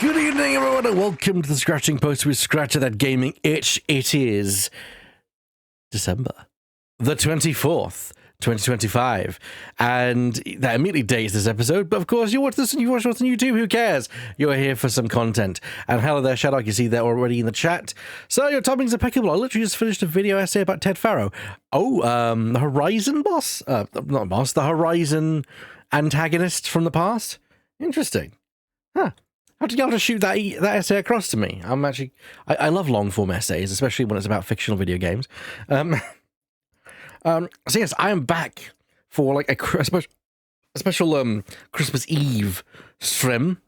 Good evening, everyone, and welcome to the Scratching Post with Scratcher That Gaming Itch. It is December the 24th, 2025, and that immediately dates this episode, but of course, you watch this and you watch this on YouTube, who cares? You're here for some content. And hello there, Shadow, I can see they're already in the chat. So, your timing's impeccable. I literally just finished a video essay about Ted Farrow. The Horizon boss? Not boss, the Horizon antagonist from the past? Interesting. Huh. How did you able to shoot that essay across to me? I love long form essays, especially when it's about fictional video games. So yes, I am back for like a special Christmas Eve stream,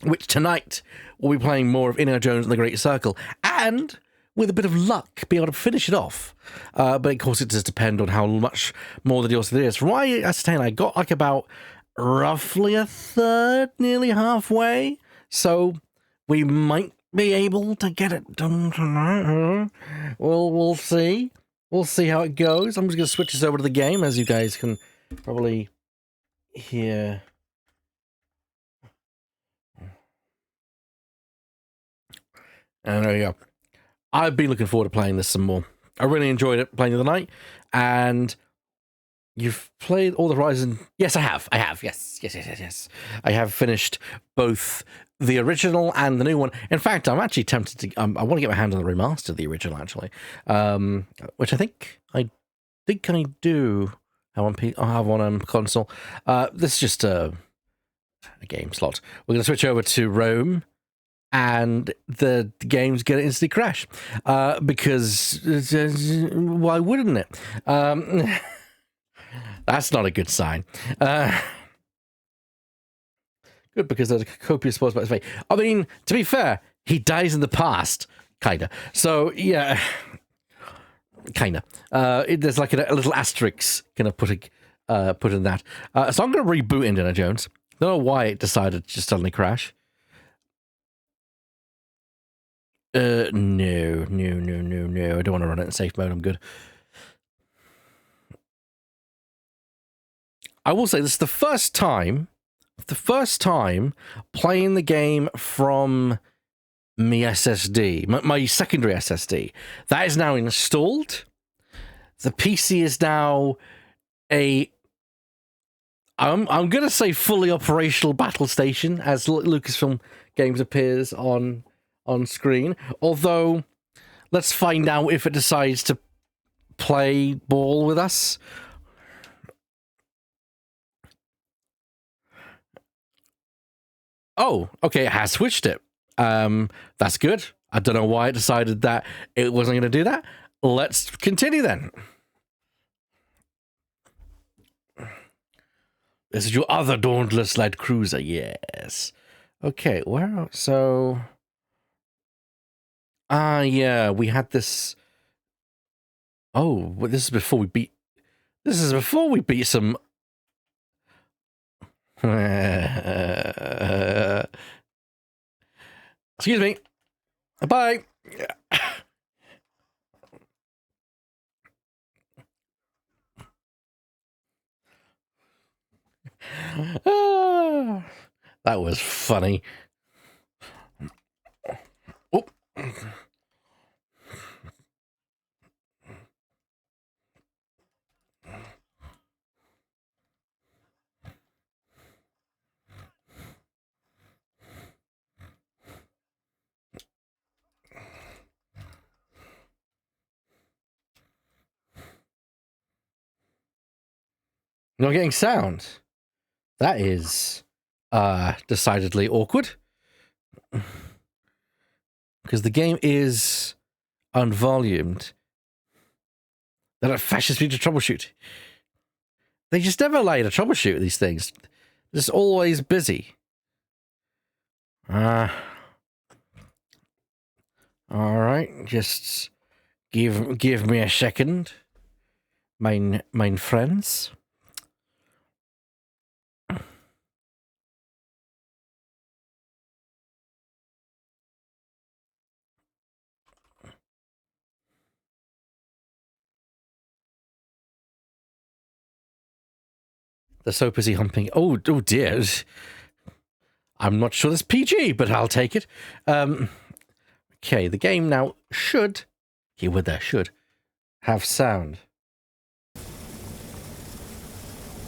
which tonight we'll be playing more of Indiana Jones and the Great Circle, and with a bit of luck, be able to finish it off. But of course, it does depend on how much more the DLC there is. From what I ascertain, I got like about roughly a third, nearly halfway, so we might be able to get it done tonight. We'll see. We'll see how it goes. I'm just going to switch this over to the game, as you guys can probably hear. And there you go. I've been looking forward to playing this some more. I really enjoyed it playing the other night, and you've played all the Horizon. Yes, I have. Yes. I have finished both the original and the new one. In fact, I'm actually tempted to. I want to get my hand on the remaster of the original, actually, which I think I do. I have one on console. This is just a game slot. We're going to switch over to Rome, and the game's going to instantly crash because why wouldn't it? That's not a good sign. Good, because there's a copious spoilers about his fate. I mean, to be fair, he dies in the past, kinda. So, yeah, kinda. There's like a little asterisk kind of put in that. So I'm going to reboot Indiana Jones. Don't know why it decided to just suddenly crash. No. I don't want to run it in safe mode. I'm good. I will say this is the first time playing the game from my SSD, my secondary SSD. That is now installed. The PC is now I'm going to say fully operational battle station, as Lucasfilm Games appears on screen. Although, let's find out if it decides to play ball with us. Oh, okay, it has switched it. That's good. I don't know why it decided that it wasn't going to do that. Let's continue then. This is your other Dauntless Light Cruiser, yes. Okay, where? So... yeah, we had this... Oh, well, this is before we beat... This is before we beat some... Excuse me. Bye. That was funny. Oh. Not getting sound. That is decidedly awkward. Because the game is unvolumed. That fascists me to troubleshoot. They just never allow you to troubleshoot these things. They're just always busy. Alright, just give me a second. Mine friends. They're so busy humping. Oh dear. I'm not sure that's PG, but I'll take it. Okay, the game now should, keyword there, should, have sound.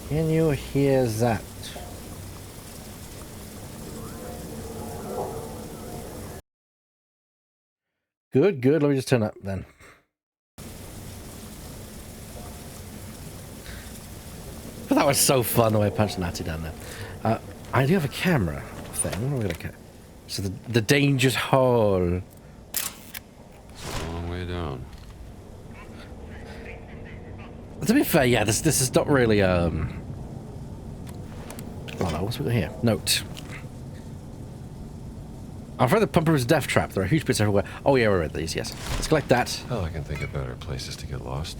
Can you hear that? Good, good. Let me just turn up then. But that was so fun the way I punched Natty down there. I do have a camera thing. What are we looking at? So the dangerous hole. It's a long way down. To be fair, yeah, this is not really oh no, what's we got here? Note. I'm afraid the pumper is a death trap. There are huge bits everywhere. Oh yeah, we read these, yes. Let's collect that. Hell, I can think of better places to get lost.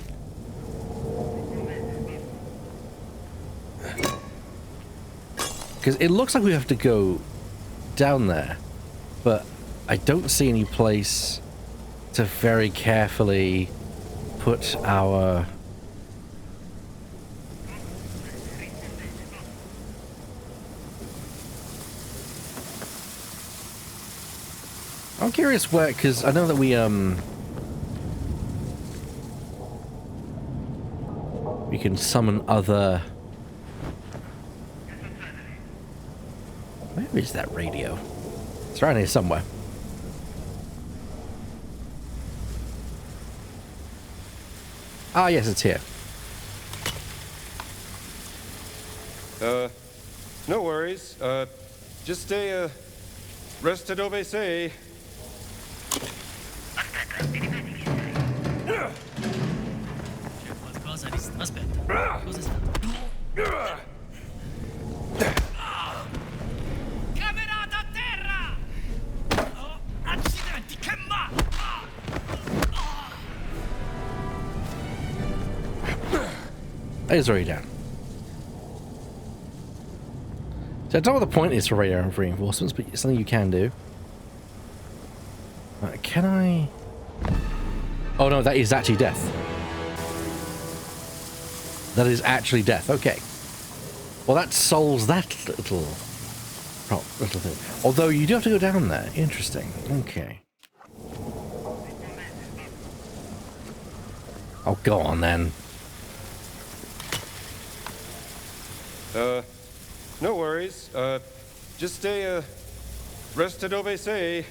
Because it looks like we have to go down there, but I don't see any place to very carefully put our... I'm curious where, because I know that we can summon other... Where is that radio? It's around here somewhere. Ah, yes, it's here. No worries. Just stay, rested obese. Aspetta, cosa è stato? Camerata a terra! Oh, accidenti, che It's already down. So I don't know what the point is for radar reinforcements, but it's something you can do. Can I... Oh no, that is actually death. That is actually death. Okay. Well, that solves that little thing. Although you do have to go down there. Interesting. Okay. Oh, go on then. No worries. Just stay, rested obese.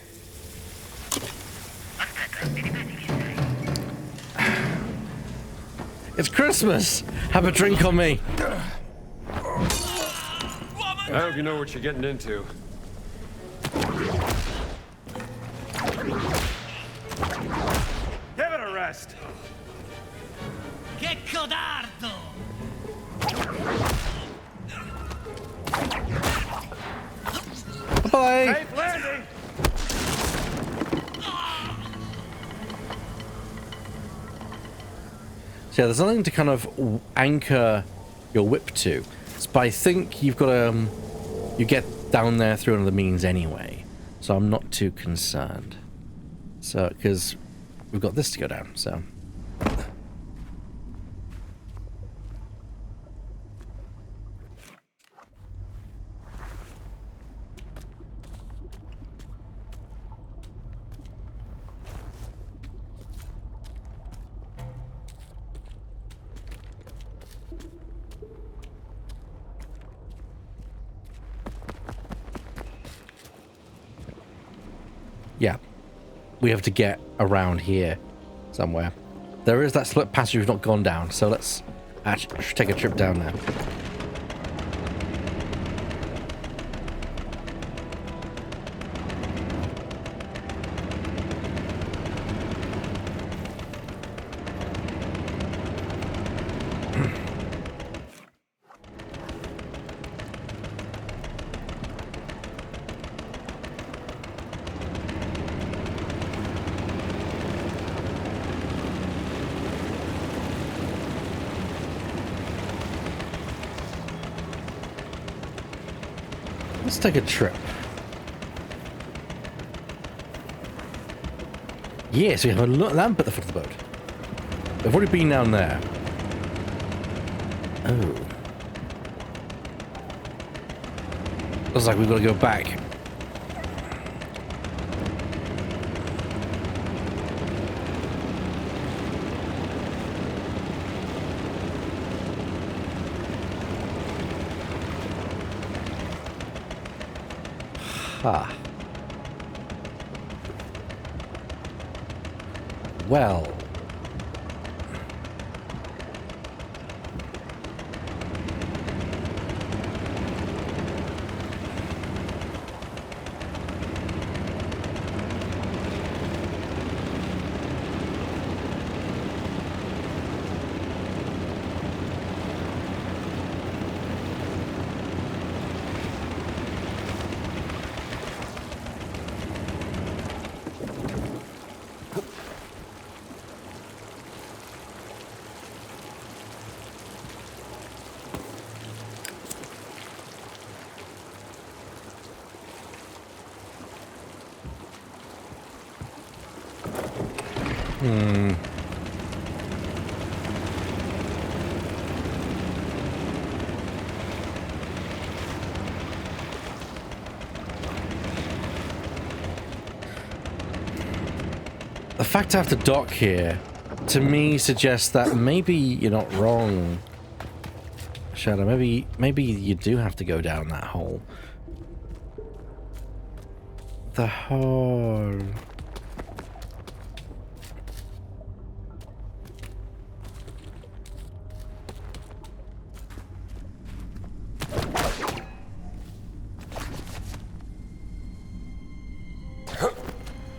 It's Christmas! Have a drink on me! I hope you know what you're getting into. Give it a rest. Che codardo! Bye! Safe landing. So yeah, there's nothing to kind of anchor your whip to. But I think you've got to... you get down there through another means anyway. So I'm not too concerned. So, because we've got this to go down, so... Yeah, we have to get around here somewhere. There is that split passage we've not gone down, so let's actually take a trip down there. Let's take a trip. Yes, we have a lamp at the foot of the boat. We've already been down there. Oh. Looks like we've got to go back Ha. Well. The fact I have to dock here, to me, suggests that maybe you're not wrong, Shadow. Maybe you do have to go down that hole. The hole.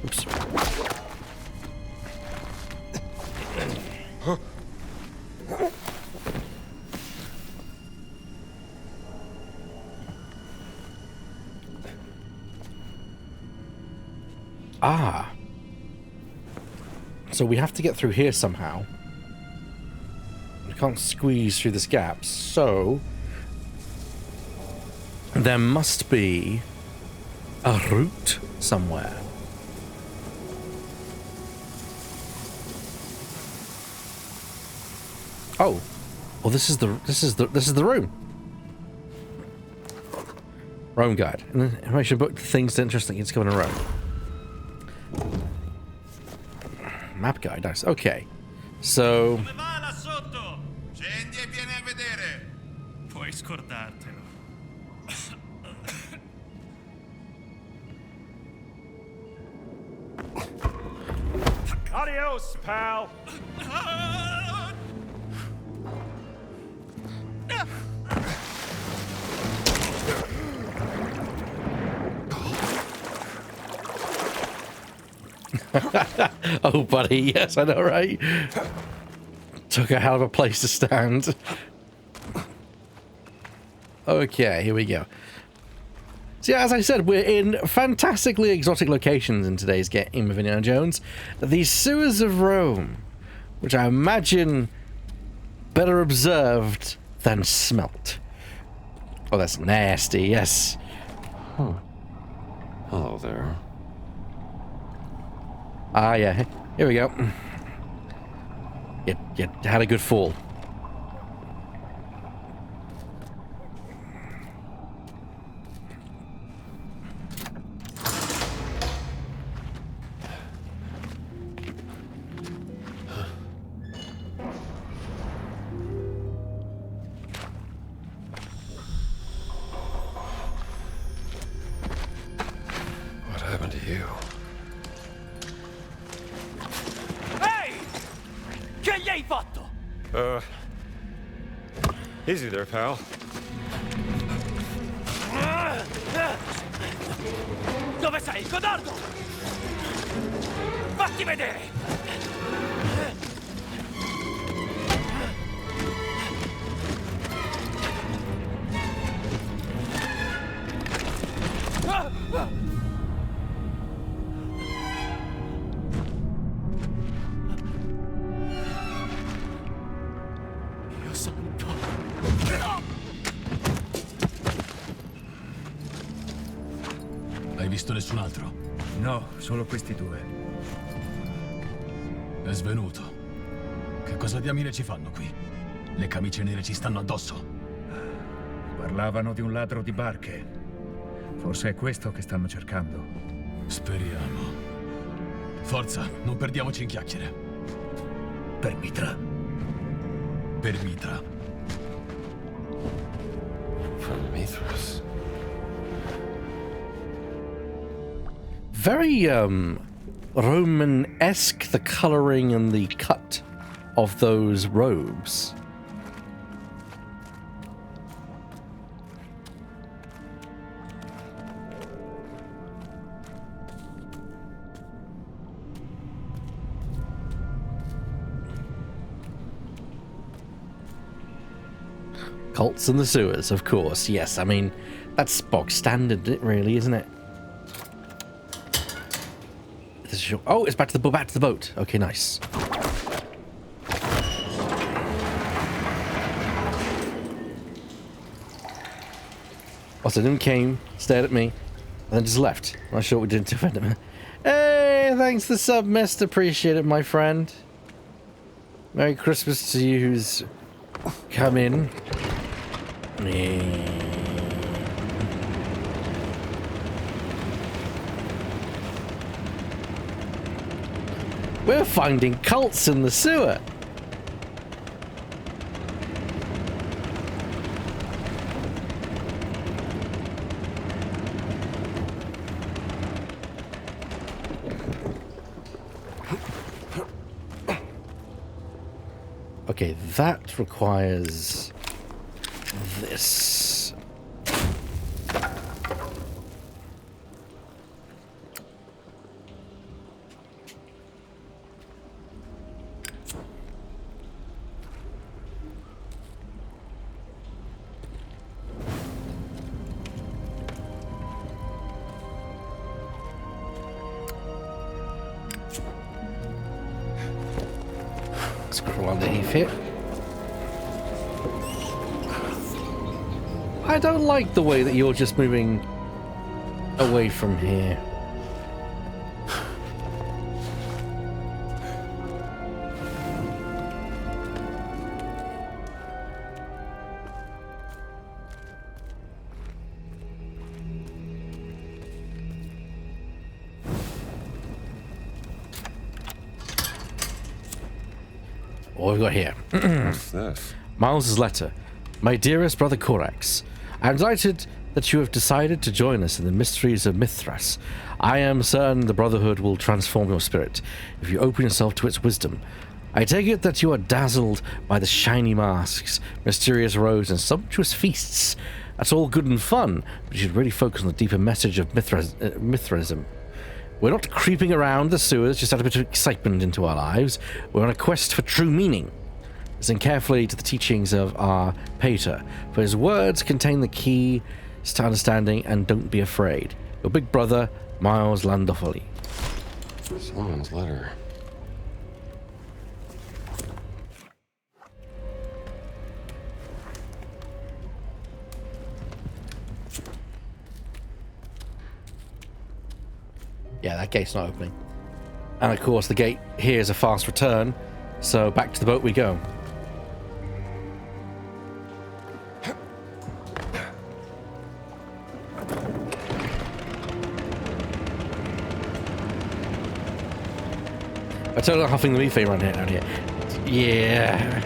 Oops. Ah. So we have to get through here somehow. We can't squeeze through this gap, so there must be a route somewhere. Oh. Well, this is the room. Rome guide. Information book, things interesting. It's coming in Rome. Map guide, nice. Okay. So Come va là sotto? Scendi e vieni a vedere. Puoi scordartelo. Adios, pal. oh, buddy, yes, I know, right? Took a hell of a place to stand. Okay, here we go. So, yeah, as I said, we're in fantastically exotic locations in today's game of Indiana Jones. These sewers of Rome, which I imagine better observed than smelt. Oh, that's nasty, yes. Huh. Hello there. Ah, yeah, here we go. You had a good fall. What happened to you? Ehi! Che gli hai fatto? Easy there, pal. Dove sei, codardo? Fatti vedere! Dio santo! Hai visto nessun altro? No, solo questi due. È svenuto. Che cosa diamine ci fanno qui? Le camicie nere ci stanno addosso. Parlavano di un ladro di barche. Forse è questo che stanno cercando. Speriamo. Forza, non perdiamoci in chiacchiere. Per Mitra. Per Mitra. From Mithras. Very Roman-esque, the coloring and the cut of those robes. Cults in the sewers, of course. Yes, I mean, that's bog standard, really, isn't it? Oh, it's back to the boat. Back to the boat. Okay, nice. Austin came, stared at me, and then just left. I'm not sure what we did to offend him. Hey, thanks for the sub, Mist. Appreciate it, my friend. Merry Christmas to you who's come in. We're finding cults in the sewer. Okay, that requires this. Scroll underneath it. I don't like the way that you're just moving away from here. What have we got here? What's this? Miles's letter. My dearest brother Corax, I am delighted that you have decided to join us in the mysteries of Mithras. I am certain the Brotherhood will transform your spirit if you open yourself to its wisdom. I take it that you are dazzled by the shiny masks, mysterious robes, and sumptuous feasts. That's all good and fun, but you should really focus on the deeper message of Mithraism. We're not creeping around the sewers just to add a bit of excitement into our lives. We're on a quest for true meaning. Listen carefully to the teachings of our Pater, for his words contain the key to understanding, and don't be afraid. Your big brother, Miles Landolfi. Someone's letter. Yeah, that gate's not opening. And of course, the gate here is a fast return, so back to the boat we go. I totally huffing the methane around here. Yeah.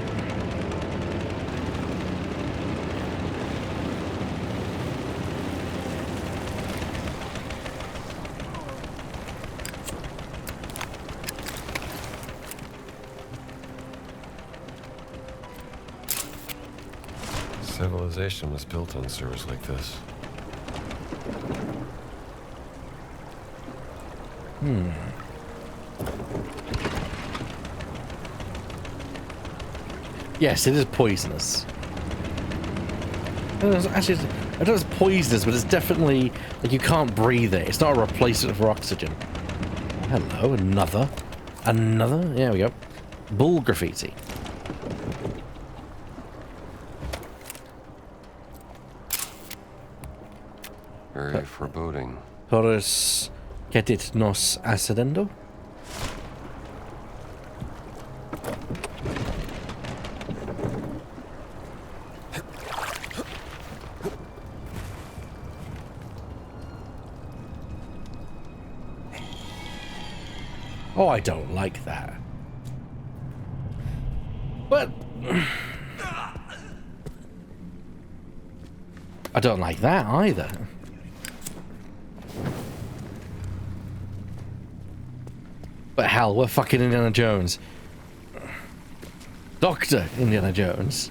Civilization was built on sewers like this. Yes, it is poisonous. Actually, I don't know if it's poisonous, but it's definitely like you can't breathe it. It's not a replacement for oxygen. Hello, another. There we go. Bull graffiti. Very foreboding. Horus cetit nos accedendo. Oh, I don't like that. But I don't like that either. But hell, we're fucking Indiana Jones. Dr. Indiana Jones.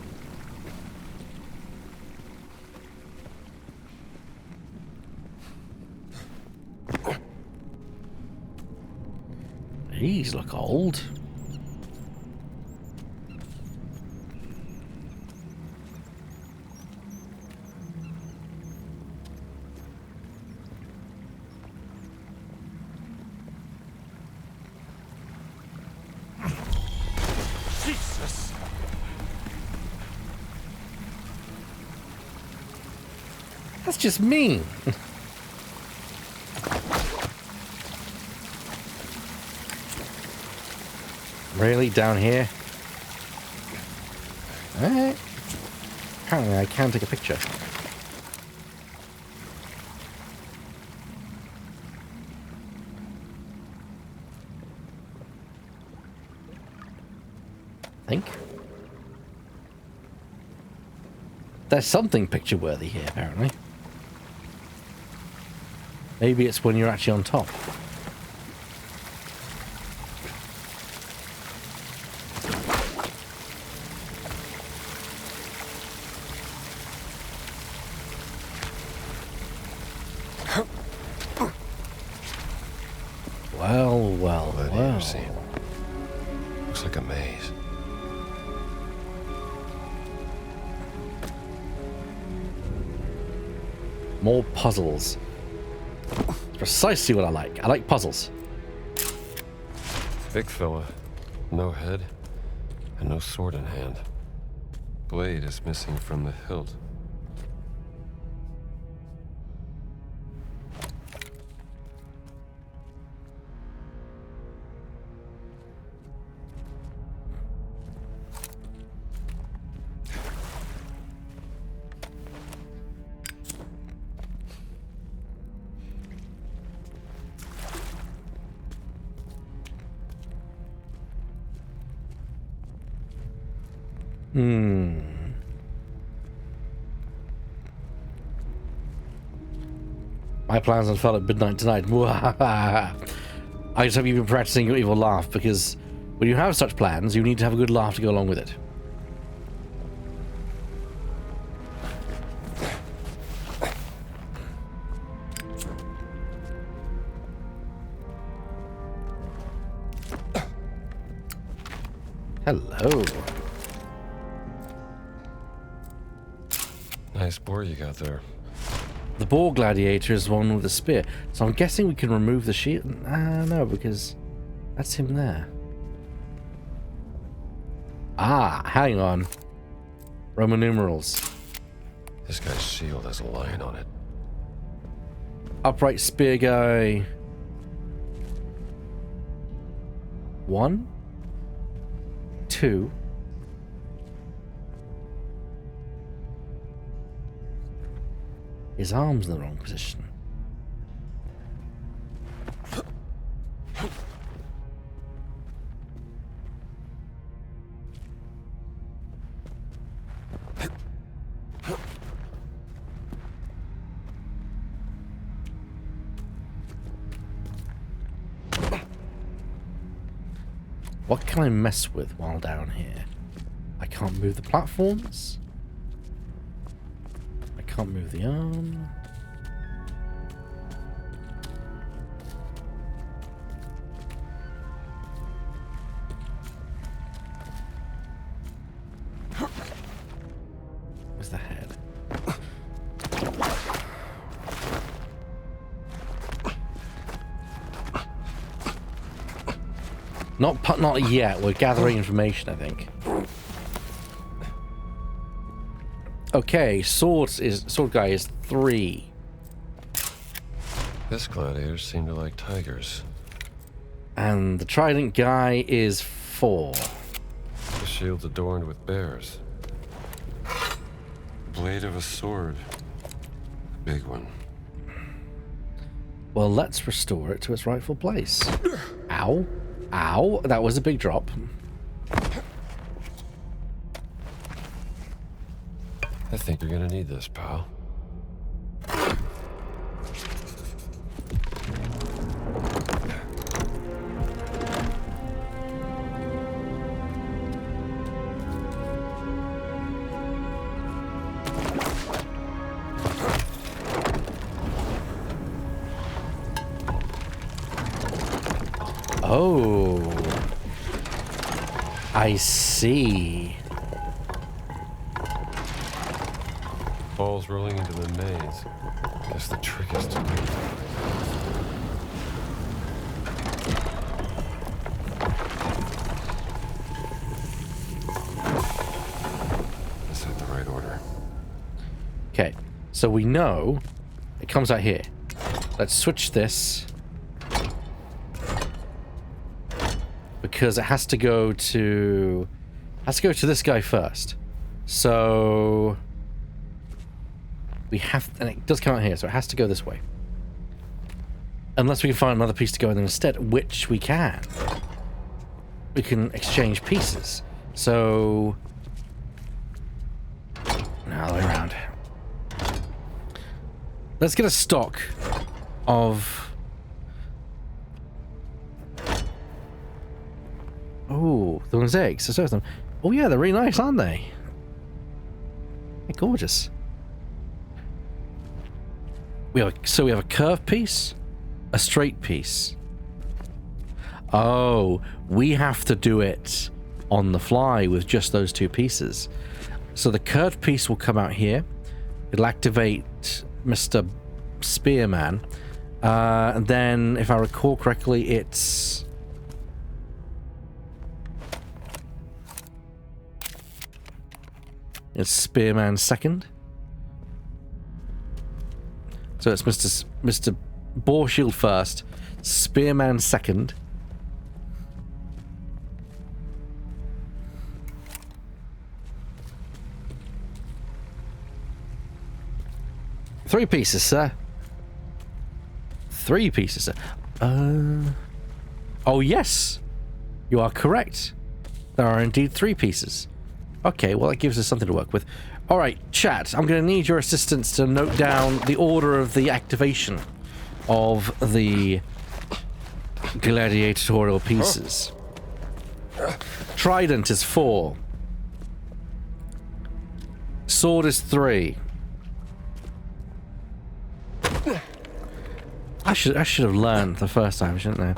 These look old. Jesus! That's just mean. Really? Down here? Alright. Apparently I can take a picture. Think. There's something picture worthy here, apparently. Maybe it's when you're actually on top. Well. Gladiator scene. Looks like a maze. More puzzles. It's precisely what I like. I like puzzles. Big fella. No head. And no sword in hand. Blade is missing from the hilt. My plans unfurled at midnight tonight. I just hope you've been practicing your evil laugh, because when you have such plans, you need to have a good laugh to go along with it. Hello. Nice boar you got there. The boar gladiator is one with a spear, so I'm guessing we can remove the shield. No, because that's him there. Ah, hang on. Roman numerals. This guy's shield has a lion on it. Upright spear guy. 1, 2. His arm's in the wrong position. What can I mess with while down here? I can't move the platforms. I can't move the arm. Where's the head? Not yet. We're gathering information, I think. Okay, sword guy is 3. This gladiator seemed to like tigers. And the trident guy is 4. The shield's adorned with bears. Blade of a sword. A big one. Well, let's restore it to its rightful place. Ow. Ow. That was a big drop. I think you're gonna need this, pal. Oh. I see. Balls rolling into the maze. Guess the trick is to... Is that the right order? Okay, so we know it comes out here. Let's switch this. Because it has to go to... this guy first. So... we have... and it does come out here, so it has to go this way. Unless we can find another piece to go in there instead, which we can. We can exchange pieces. So... now the way around. Let's get a stock of... oh, those eggs. So them. Oh yeah, they're really nice, aren't they? They're gorgeous. We have a curved piece, a straight piece. Oh, we have to do it on the fly with just those two pieces. So the curved piece will come out here. It'll activate Mr. Spearman. And then, if I recall correctly, it's... Spearman second. So it's Mr. Boar Shield first, Spearman second. Three pieces, sir. Three pieces, sir. Oh, yes. You are correct. There are indeed three pieces. Okay, well, that gives us something to work with. All right, chat, I'm going to need your assistance to note down the order of the activation of the gladiatorial pieces. Trident is 4. Sword is 3. I should have learned the first time, shouldn't I?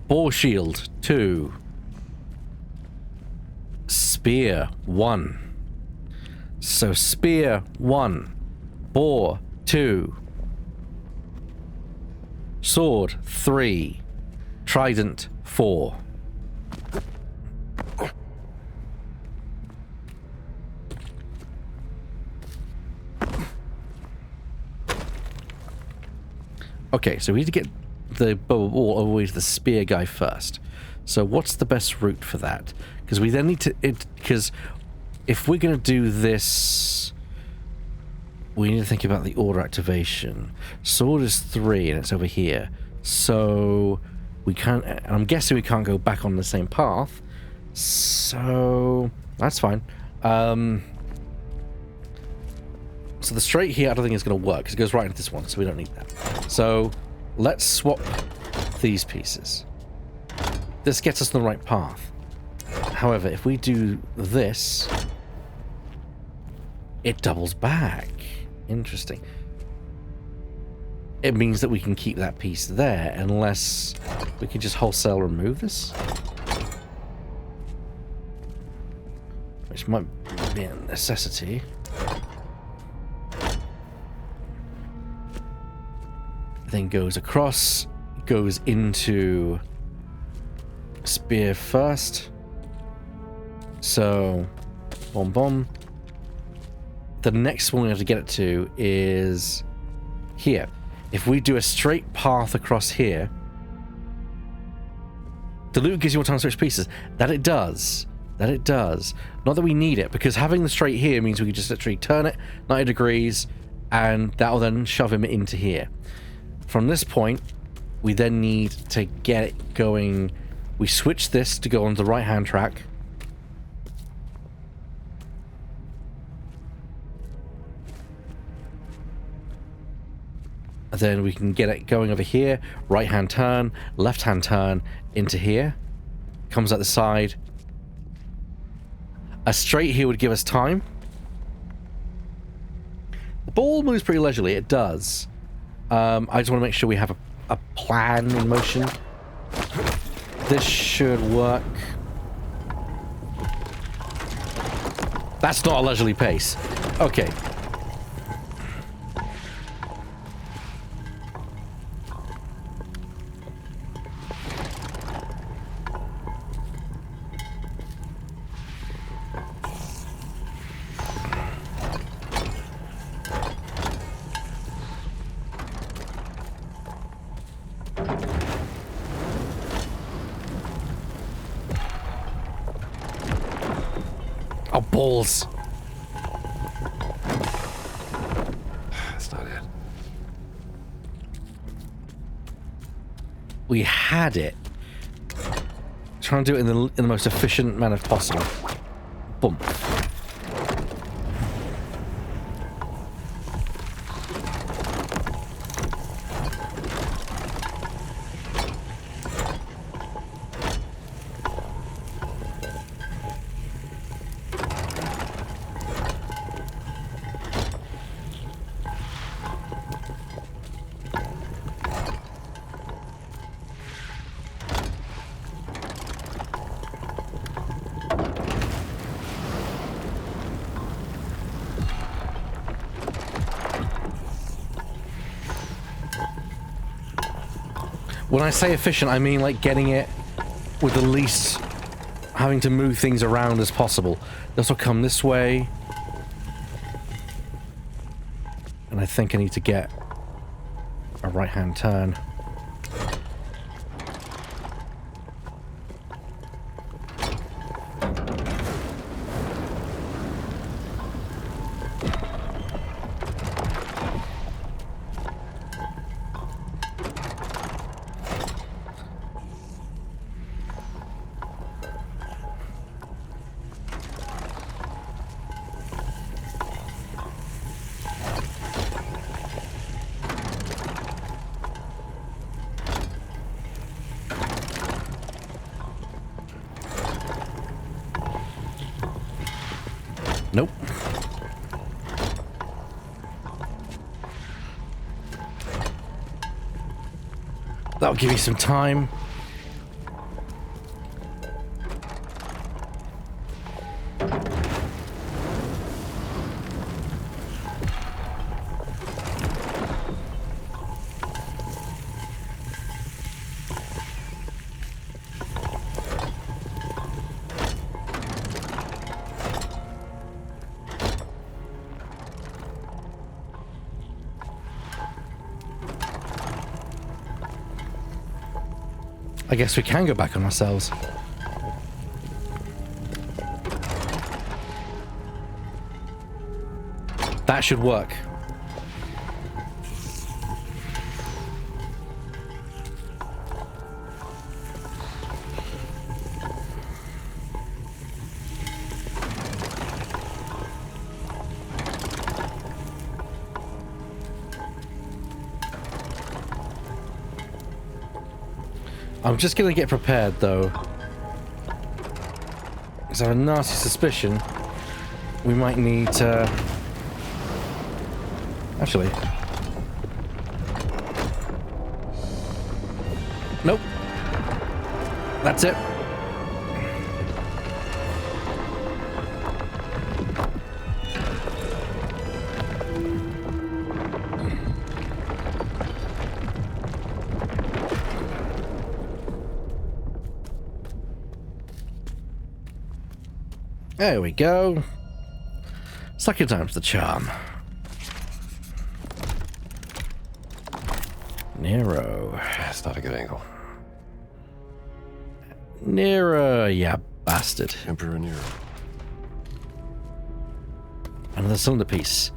Boar shield 2. Spear 1. So spear 1. Boar 2. Sword 3. Trident 4. Okay, so we need to get the bow all the way to the spear guy first. So what's the best route for that? Because we then need to... because if we're going to do this, we need to think about the order activation. Sword is 3 and it's over here. So we can't... and I'm guessing we can't go back on the same path. So that's fine. So the straight here I don't think is going to work because it goes right into this one, so we don't need that. So let's swap these pieces. This gets us on the right path. However, if we do this, it doubles back. Interesting. It means that we can keep that piece there unless we can just wholesale remove this. Which might be a necessity. Then goes across, goes into spear first. So, boom, boom. The next one we have to get it to is here. If we do a straight path across here, the loot gives you more time to switch pieces. That it does. That it does. Not that we need it, because having the straight here means we can just literally turn it 90 degrees, and that will then shove him into here. From this point, we then need to get it going. We switch this to go on the right-hand track. And then we can get it going over here. Right-hand turn, left-hand turn into here. Comes out the side. A straight here would give us time. The ball moves pretty leisurely. It does. I just want to make sure we have a plan in motion. This should work. That's not a leisurely pace. Okay. Oh, balls. That's not it. We had it. Trying to do it in the most efficient manner possible. Boom. When I say efficient, I mean like getting it with the least having to move things around as possible. This will come this way. And I think I need to get a right-hand turn. Nope. That'll give you some time. I guess we can go back on ourselves. That should work. I'm just gonna get prepared though, because I have a nasty suspicion we might need to... Actually... Nope. That's it. There we go. Second time's the charm. Nero. That's not a good angle. Nero, yeah, bastard. Emperor Nero. Another cylinder piece.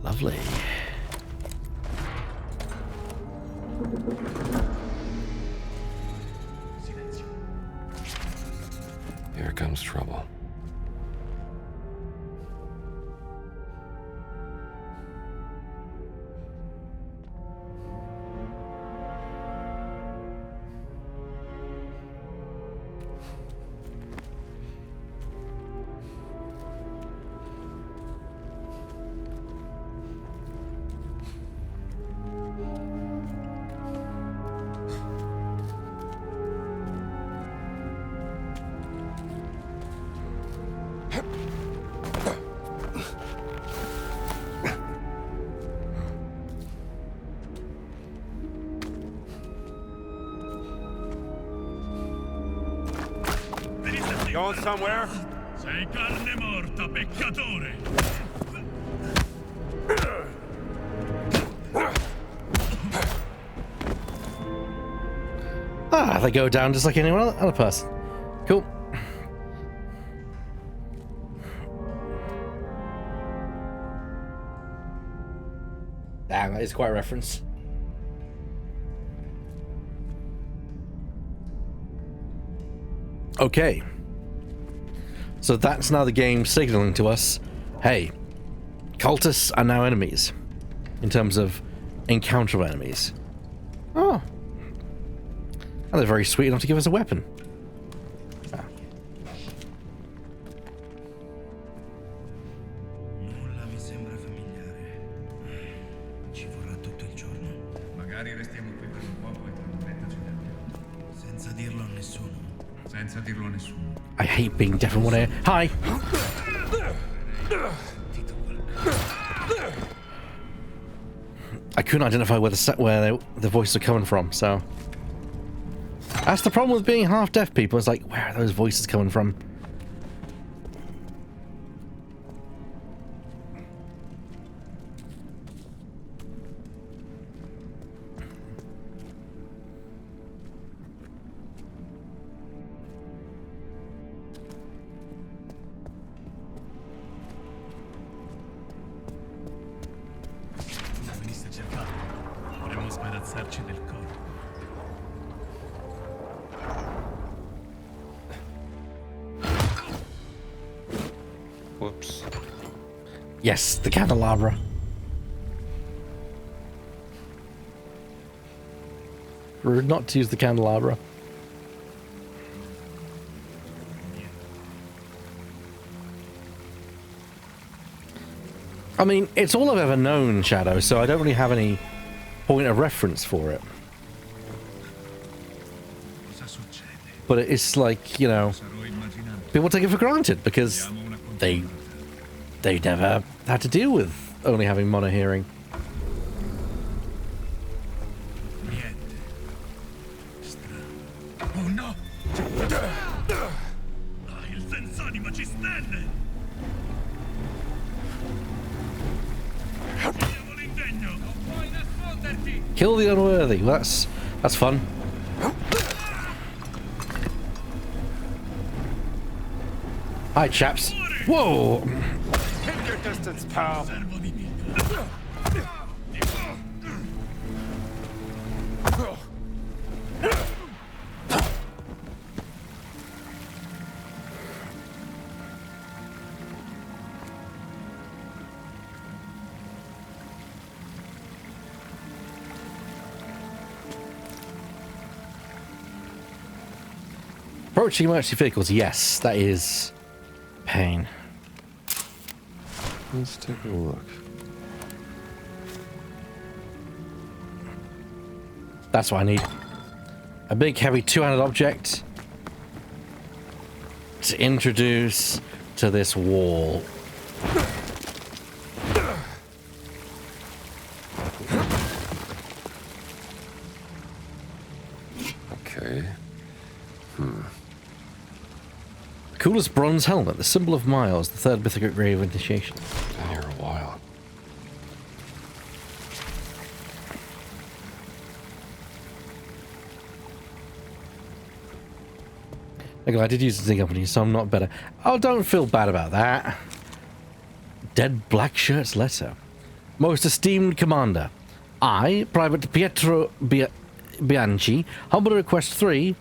Lovely. Here comes trouble. Going somewhere? Sei carne morta, peccatore! Ah, they go down just like anyone other person. Cool. Damn, that is quite a reference. Okay. So that's now the game signaling to us, hey, cultists are now enemies. In terms of encounter enemies. Oh. And they're very sweet enough to give us a weapon. Ah. Nulla mi sembra familiare. Ci vorrà tutto il giorno. Magari restiamo qui per un poco e tra un'oretta ci andiamo. Senza dirlo a nessuno. Senza dirlo a nessuno. I hate being deaf in one ear. Hi! I couldn't identify where the voices are coming from, so... That's the problem with being half deaf, people. It's like, where are those voices coming from? Se venisse cercato, dovremmo sbarazzarci del corpo. Whoops. Yes, the candelabra. Rude not to use the candelabra. I mean, it's all I've ever known, Shadow, so I don't really have any point of reference for it. Cosa succede? But it's like, you know, Sarò immaginando. people take it for granted because they never had to deal with only having mono hearing. Niente. Strano. Oh no! Ah, il senz'anima ci stende! Chiediamo l'indegno! Non puoi nasconderti! Kill the unworthy. Well, that's fun. Hi, chaps. Whoa! Keep your distance, pal. Servo di me. Approaching emergency vehicles. Yes, that is pain. Let's take a look. That's what I need. A big, heavy, two-handed object to introduce to this wall. Okay. Coolest bronze helmet, the symbol of Miles, the third mythic grave of initiation. Been here a while. Okay, I did use the company, so I'm not better. Oh, don't feel bad about that. Dead Black Shirt's letter. Most esteemed commander, I, Private Pietro Bianchi, humbly request three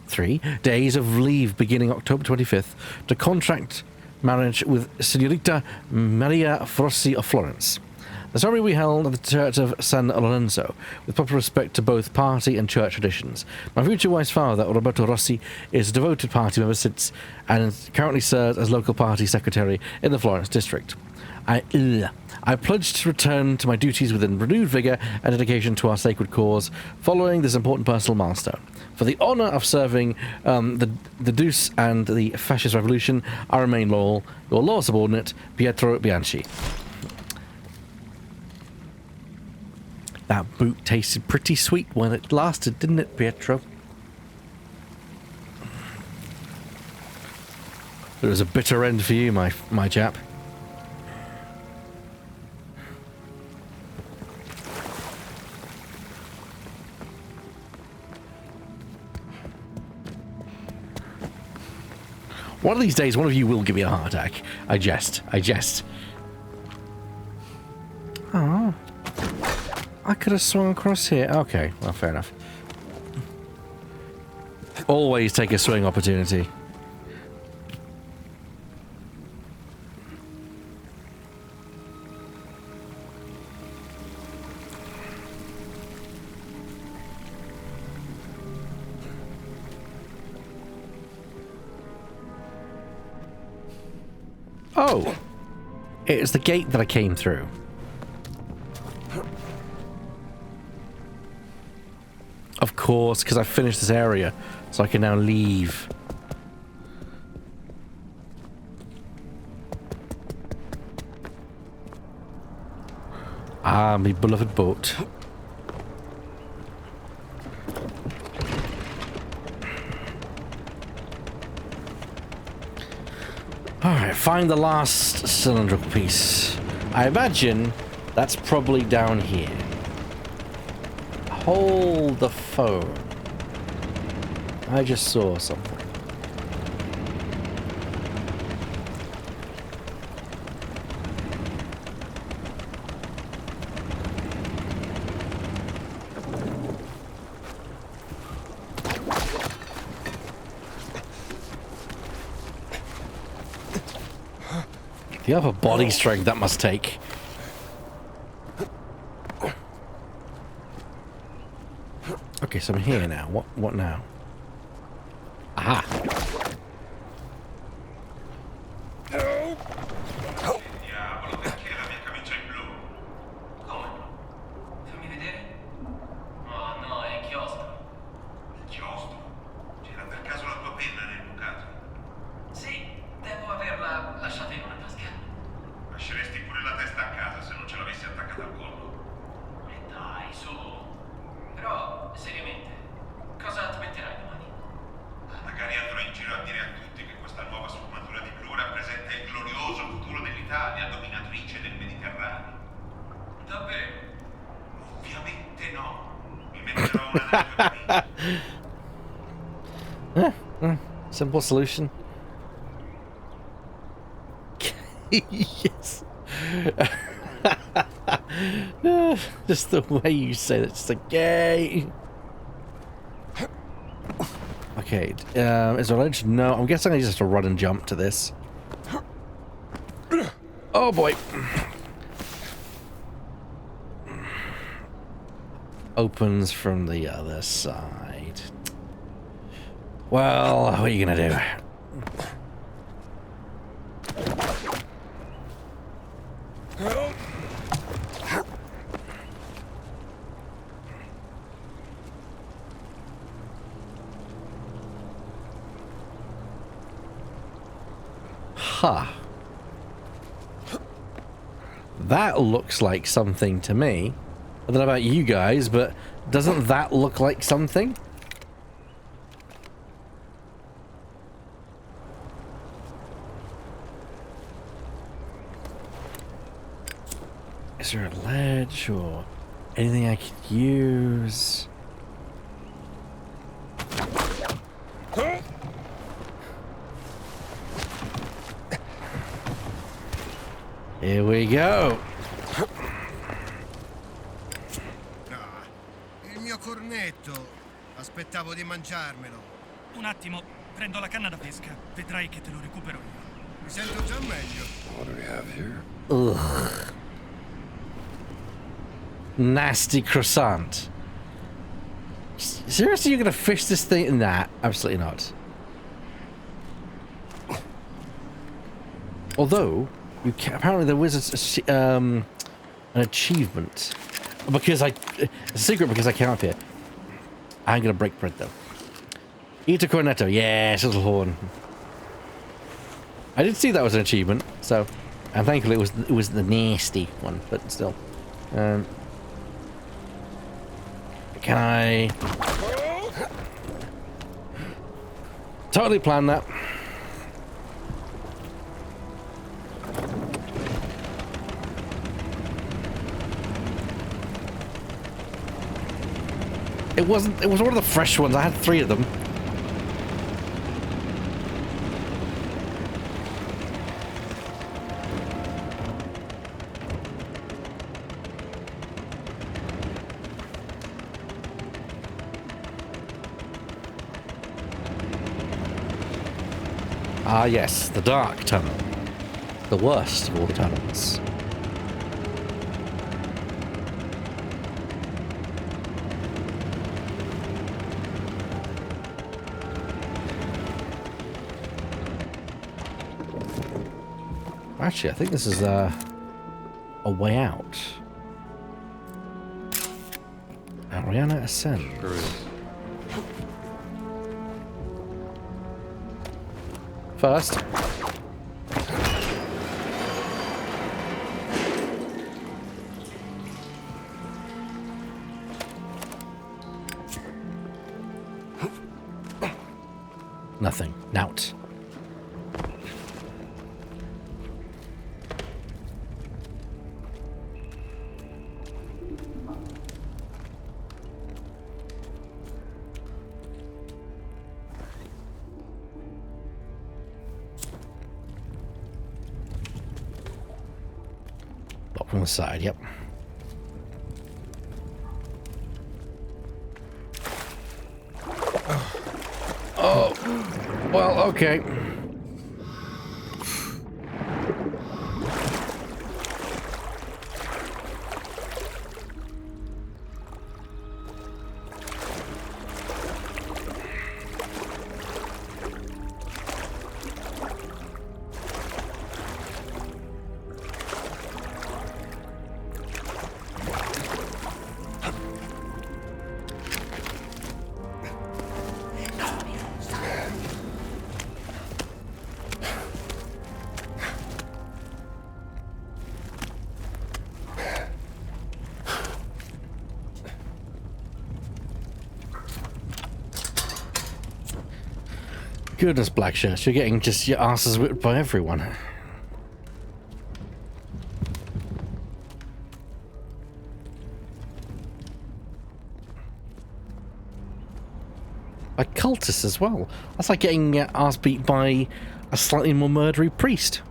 days of leave beginning October 25th to contract marriage with Signorita Maria Frossi of Florence. The ceremony we held at the Church of San Lorenzo, with proper respect to both party and church traditions. My future wife's father, Roberto Rossi, is a devoted party member since and currently serves as local party secretary in the Florence district. I pledge to return to my duties with renewed vigor and dedication to our sacred cause, following this important personal milestone. For the honor of serving the Deuce and the Fascist Revolution, I remain loyal, your loyal subordinate, Pietro Bianchi. That boot tasted pretty sweet when it lasted, didn't it, Pietro? It was a bitter end for you, my chap. One of these days, one of you will give me a heart attack. I jest. Oh, I could have swung across here. Okay, well, fair enough. Always take a swing opportunity. Oh, it's the gate that I came through. Of course, because I finished this area, so I can now leave. Ah, my beloved boat. Alright, find the last cylindrical piece. I imagine that's probably down here. Hold the phone. I just saw something. The upper body strength that must take. Okay, so I'm here now. What now? Aha! Diavolo, perché la mia camicia in blu? Come? Fammi vedere. Oh no, è inchiostro. Inchiostro? C'era per caso la tua penna nel bucato? Sì, devo averla lasciata in una tasca. Lasceresti pure la testa a casa se non ce l'avessi attaccata al collo. E dai, su. Però, seriamente, cosa ti metterai domani? Magari andrò in giro a dire a tutti che questa nuova sfumatura di blu rappresenta il glorioso futuro dell'Italia, dominatrice del Mediterraneo. Davvero? Ovviamente no. Mi metterò una nelle tue camicie. Simple solution. Yes. Just the way you say that, just like, yay. Okay, is there a ledge? No, I'm guessing I just have to run and jump to this. Oh boy. Opens from the other side. Well, what are you gonna do? Huh. That looks like something to me. I don't know about you guys, but doesn't that look like something? Is there a ledge or anything I could use? Here we go. Il mio cornetto. Aspettavo di mangiarmelo. Un attimo, prendo la canna da pesca. Vedrai che te lo recupero io. Mi sento già meglio. What do we have here? Ugh. Nasty croissant. Seriously, you're gonna fish this thing? Nah, absolutely not. Although, you can, apparently there was an achievement because a secret because I came up here. I'm gonna break bread though. Eat a cornetto, yes, little horn. I did see that was an achievement, so, and thankfully it was the nasty one, but still. Can I totally plan that? It wasn't. It was one of the fresh ones. I had 3 of them. Ah, yes, the dark tunnel. The worst of all the tunnels. Actually, I think this is a way out. Ariana Ascend. Sure is. First. Nothing. Nout. Lock from the side, yep. Oh, well, okay. Goodness, black shirts, you're getting just your asses whipped by everyone. By cultists as well. That's like getting your ass beat by a slightly more murdery priest.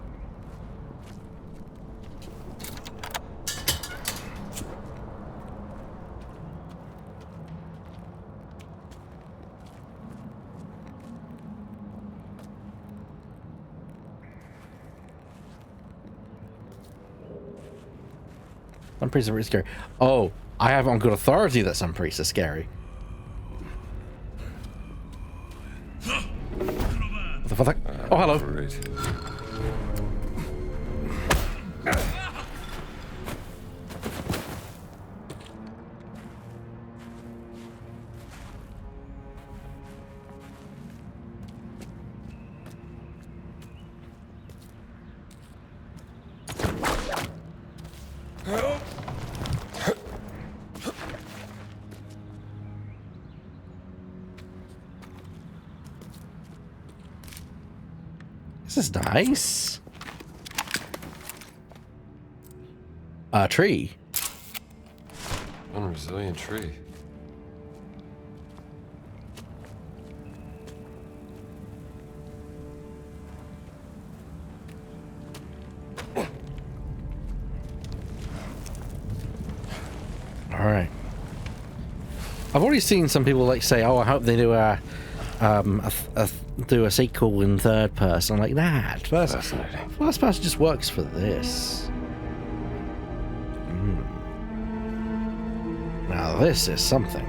Some priests are really scary. Oh, I have on good authority that some priests are scary. What the fuck? Oh, hello. Great. This is nice. A tree. Unresilient tree. All right. I've already seen some people like say, "Oh, I hope they do a sequel in third person." I'm like, nah, first person just works for this. Now this is something.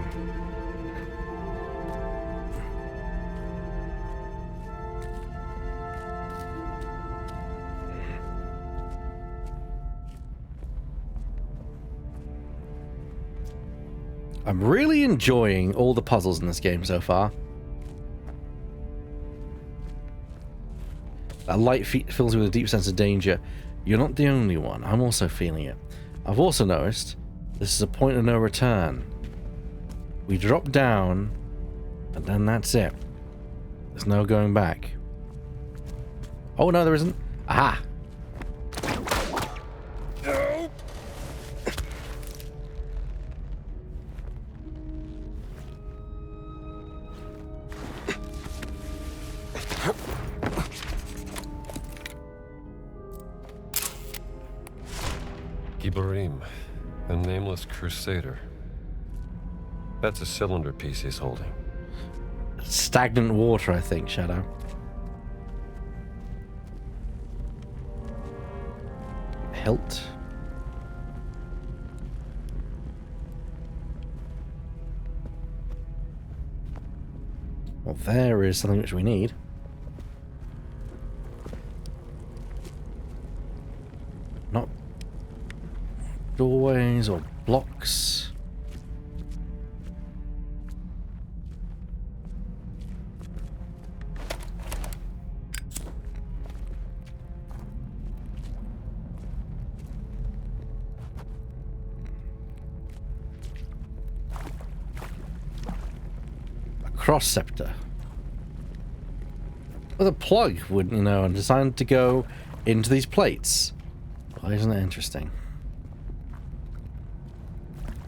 I'm really enjoying all the puzzles in this game so far. That light fills me with a deep sense of danger. You're not the only one. I'm also feeling it. I've also noticed this is a point of no return. We drop down, and then that's it. There's no going back. Oh, no, there isn't. Aha! Giborim, a nameless crusader. That's a cylinder piece he's holding. Stagnant water, I think, Shadow. Hilt. Well, there is something which we need. Not doorways or blocks. Cross scepter with a plug, wouldn't you know, and designed to go into these plates. Well, isn't that interesting?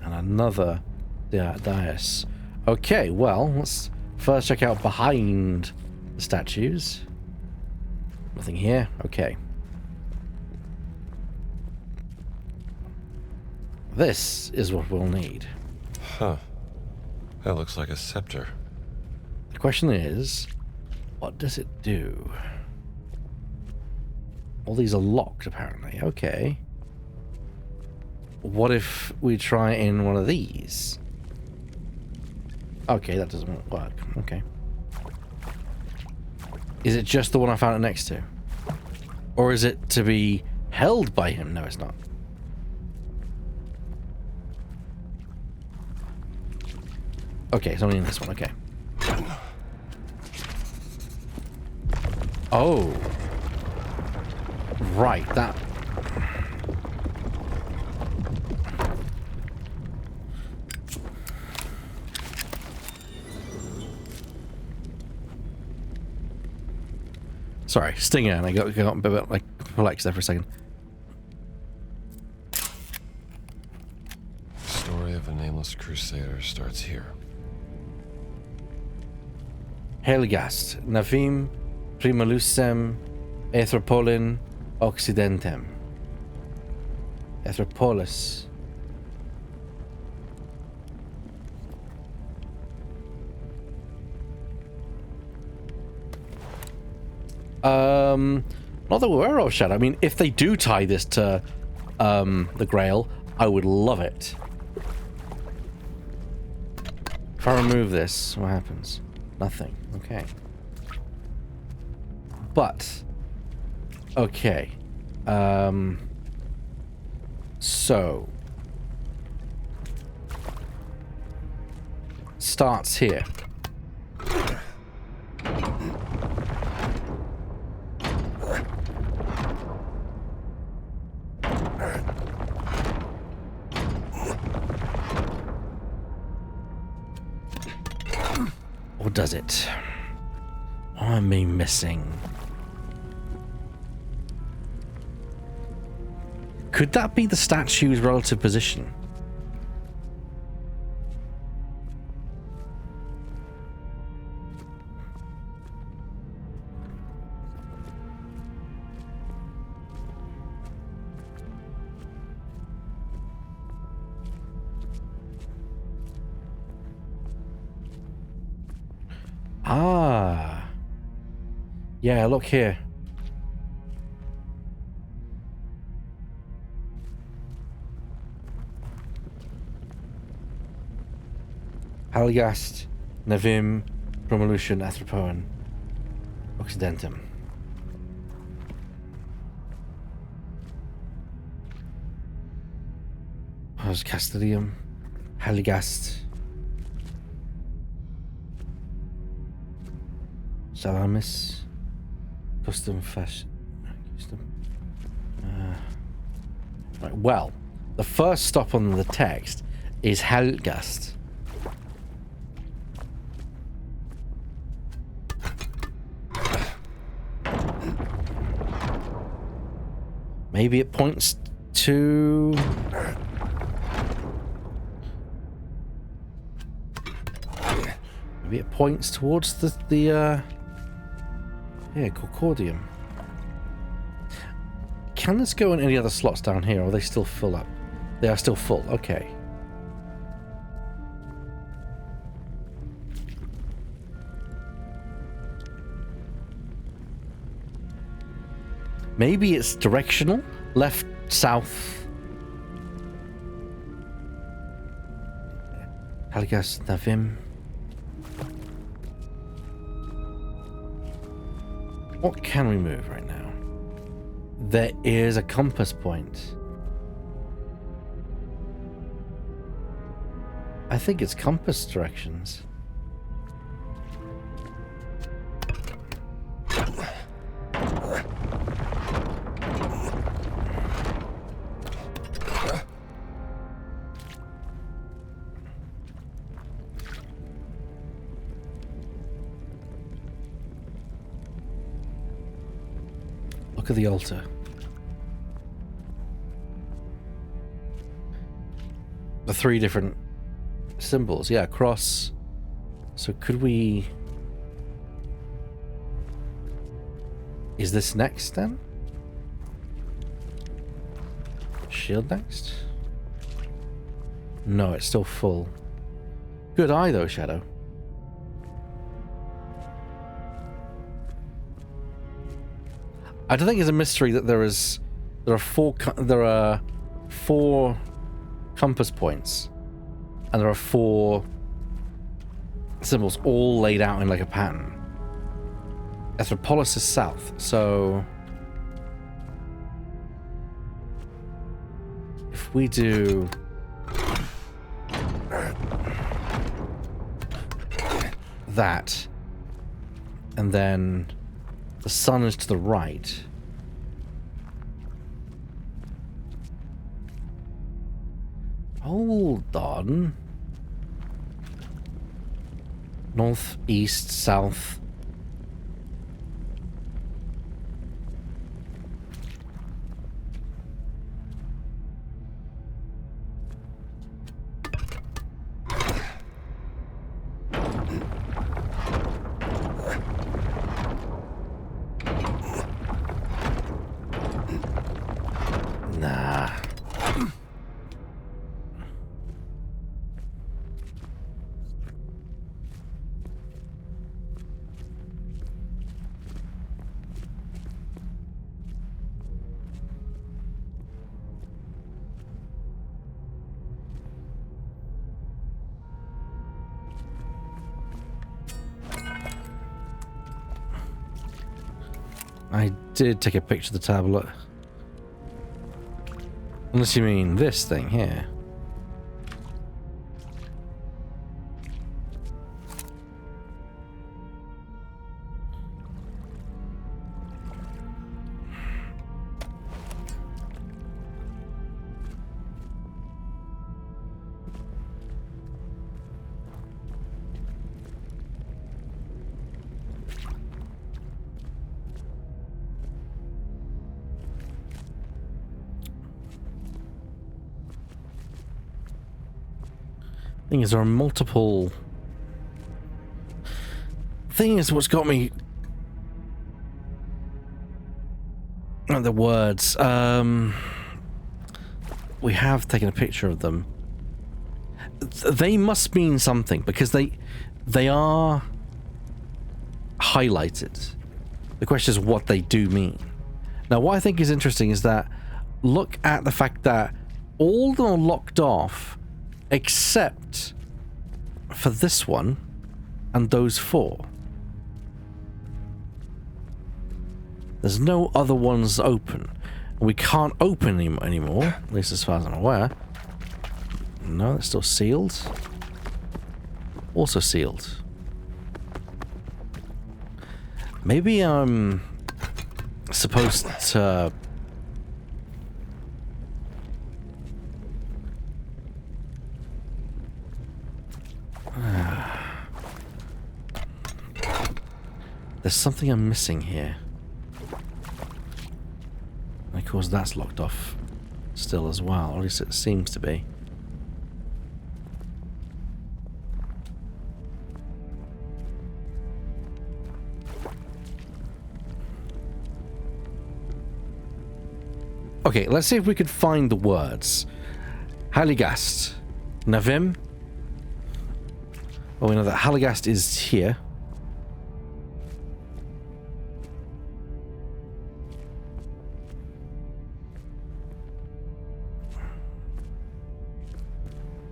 And another dais. Okay, well, let's first check out behind the statues. Nothing here. Okay. This is what we'll need. Huh. That looks like a scepter. The question is, what does it do? All these are locked, apparently. Okay. What if we try in one of these? Okay, that doesn't work. Okay. Is it just the one I found it next to? Or is it to be held by him? No, it's not. Okay, it's only in this one. Okay. Oh. Right, that... Sorry, stinger, and I got a bit like perplexed there for a second. The story of a nameless crusader starts here. Helgast, Navim, Primalusem, Ethropolin, Occidentem. Ethropolis. Not that we're aware of, Shadow. I mean, if they do tie this to the Grail, I would love it. If I remove this, what happens? Nothing. Okay. But okay. So starts here. Or does it? What am I missing? Could that be the statue's relative position? Ah. Yeah, look here. Halgast, Navim, Promolution, Athropoan, Occidentum. Hos Castellium, Halgast, Salamis, Custom Fashion. Right, well, the first stop on the text is Helgast. Maybe it points to... Maybe it points towards yeah, Concordium. Can this go in any other slots down here, or are they still full up? They are still full, okay. Maybe it's directional? Left, south. Haligas Navim. What can we move right now? There is a compass point. I think it's compass directions. Look at the altar. The 3 different symbols. Yeah, cross. So could we... Is this next then? Shield next? No, it's still full. Good eye though, Shadow. I don't think it's a mystery that there are 4 compass points, and there are 4 symbols all laid out in like a pattern. Anthropolis is south, so if we do that, and then the sun is to the right. Hold on. North, east, south. Nah. I did take a picture of the tablet. Unless you mean this thing here. Thing is, there are multiple... Thing is, what's got me... The words. We have taken a picture of them. They must mean something, because they are highlighted. The question is what they do mean. Now, what I think is interesting is that look at the fact that all of them are locked off except for this one and those 4. There's no other ones open. We can't open them anymore, at least as far as I'm aware. No, it's still sealed. Also sealed. Maybe I'm supposed to... There's something I'm missing here. And of course that's locked off still as well, or at least it seems to be. Okay, let's see if we could find the words. Haligast. Navim. Oh, we know that Haligast is here.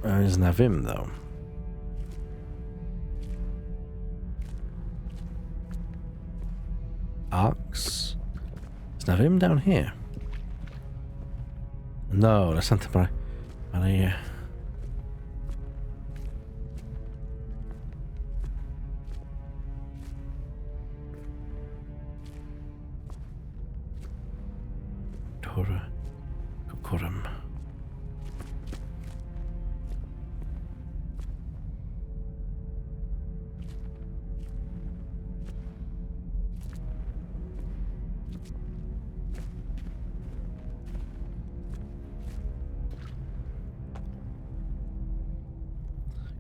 Where is Navim, though? Arcs. Is Navim down here? No, that's Santa Maria. Tora Kokorum.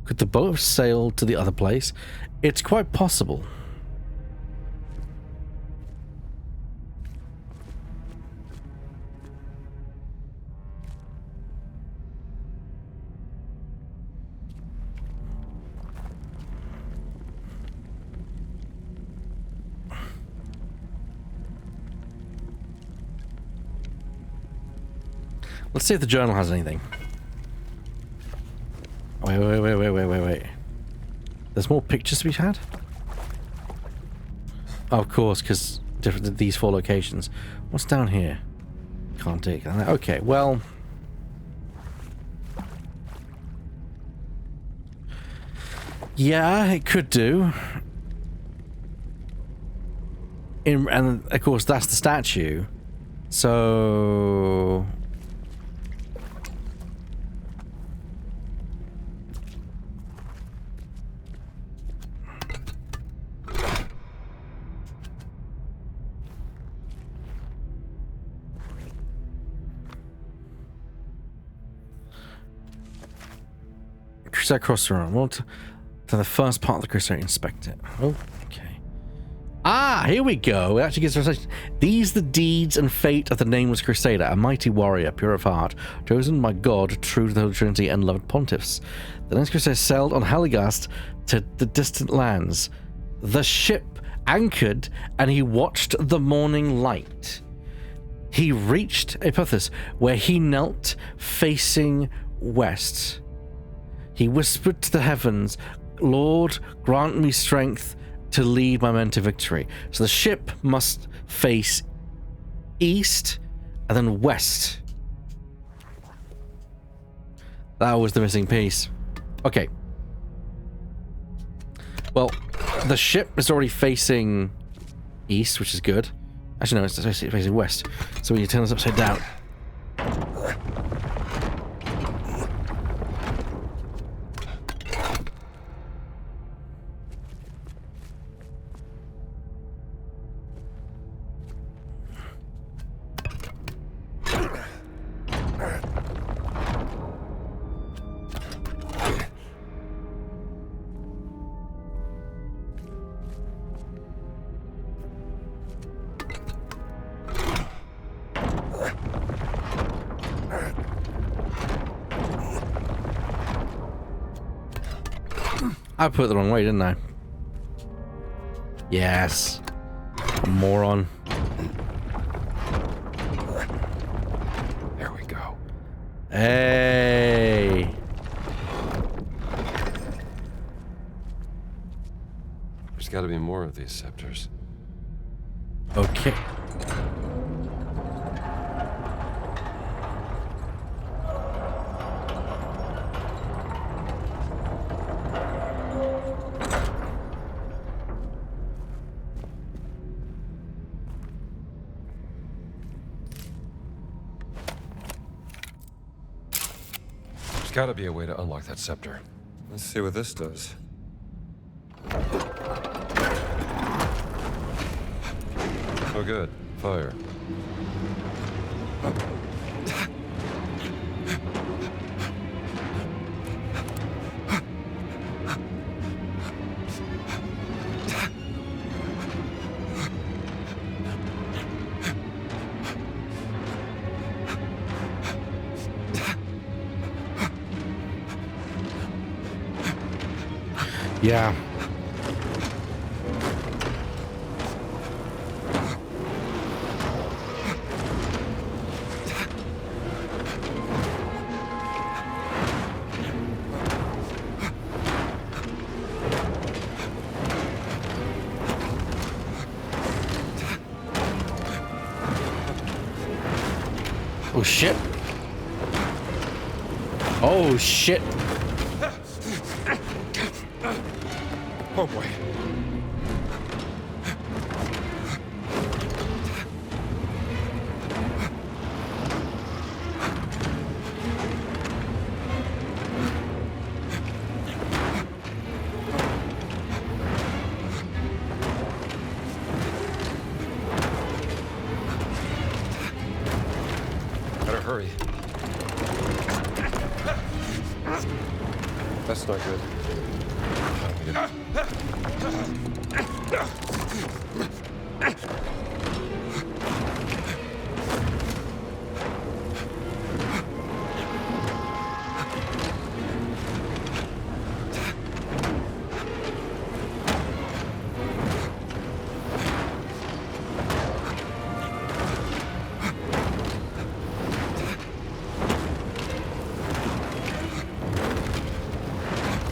Could the boat have sailed to the other place? It's quite possible. Let's see if the journal has anything. Wait. There's more pictures to be had? Oh, of course, because different these 4 locations. What's down here? Can't take that. Okay, well. Yeah, it could do. And of course, that's the statue. So. Crusade Crossroad. Well, to the first part of the Crusade, inspect it. Oh, okay. Ah, here we go. It actually gives us. These the deeds and fate of the nameless Crusader, a mighty warrior, pure of heart, chosen by God, true to the Holy Trinity, and loved pontiffs. The next Crusade sailed on Haligast to the distant lands. The ship anchored, and he watched the morning light. He reached Epithus, where he knelt, facing west. He whispered to the heavens, Lord, grant me strength to lead my men to victory. So the ship must face east and then west. That was the missing piece. Okay. Well, the ship is already facing east, which is good. Actually, no, it's facing west. So when you turn this upside down. I put it the wrong way, didn't I? Yes. A moron. There we go. Hey. There's got to be more of these scepters. Okay. There's got to be a way to unlock that scepter. Let's see what this does. Oh, good. Fire. Yeah. Oh shit. Oh shit. Oh boy. Better hurry. That's not good.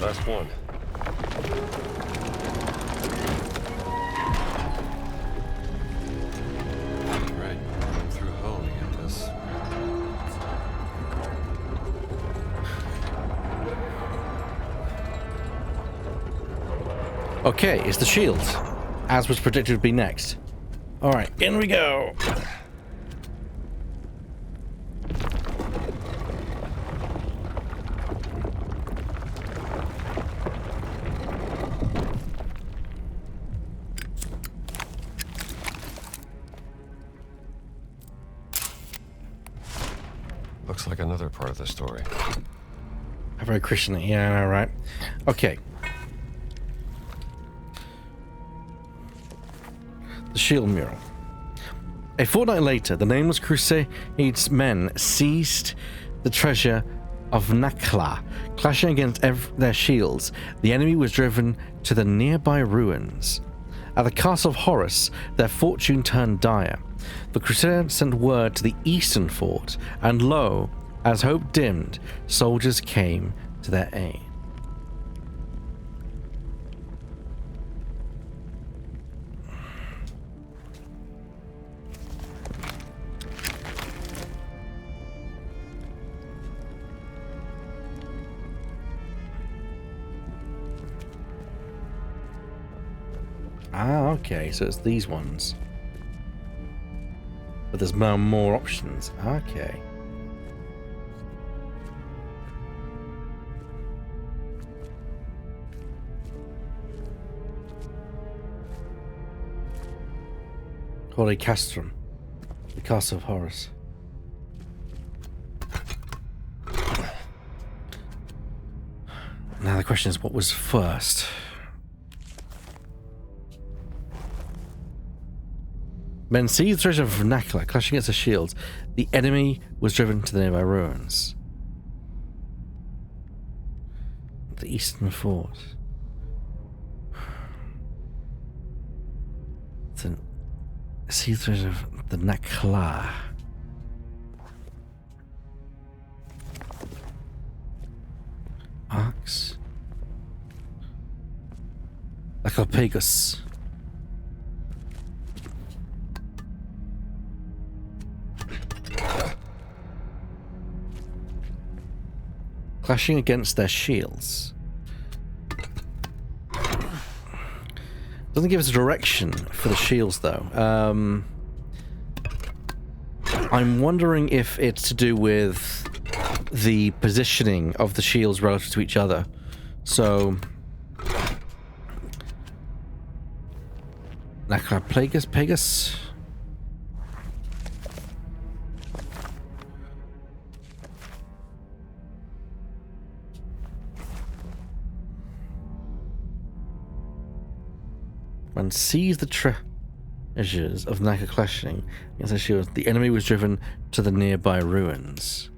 Last one. Right. Through hole to get this. Okay, it's the shield, as was predicted to be next. All right, in we go. Looks like another part of the story. A very Christian, yeah, all right. Okay. The shield mural. A fortnight later, the nameless Crusades men seized the treasure of Nakla. Clashing against their shields, the enemy was driven to the nearby ruins. At the castle of Horus, their fortune turned dire. The Crusaders sent word to the eastern fort, and lo, as hope dimmed, soldiers came to their aid. Ah, okay, so it's these ones. But there's more options. Okay. Holy Castrum. The Castle of Horus. Now the question is, what was first? Men seized the treasure of Nakla, clashing against the shields. The enemy was driven to the nearby ruins. The eastern fort. Seized the treasure of the Nakla. Arcs. Lacopagus. Clashing against their shields. Doesn't give us a direction for the shields, though. I'm wondering if it's to do with the positioning of the shields relative to each other. So, Pegasus. And seized the treasures of Naka clashing against the shields. The enemy was driven to the nearby ruins.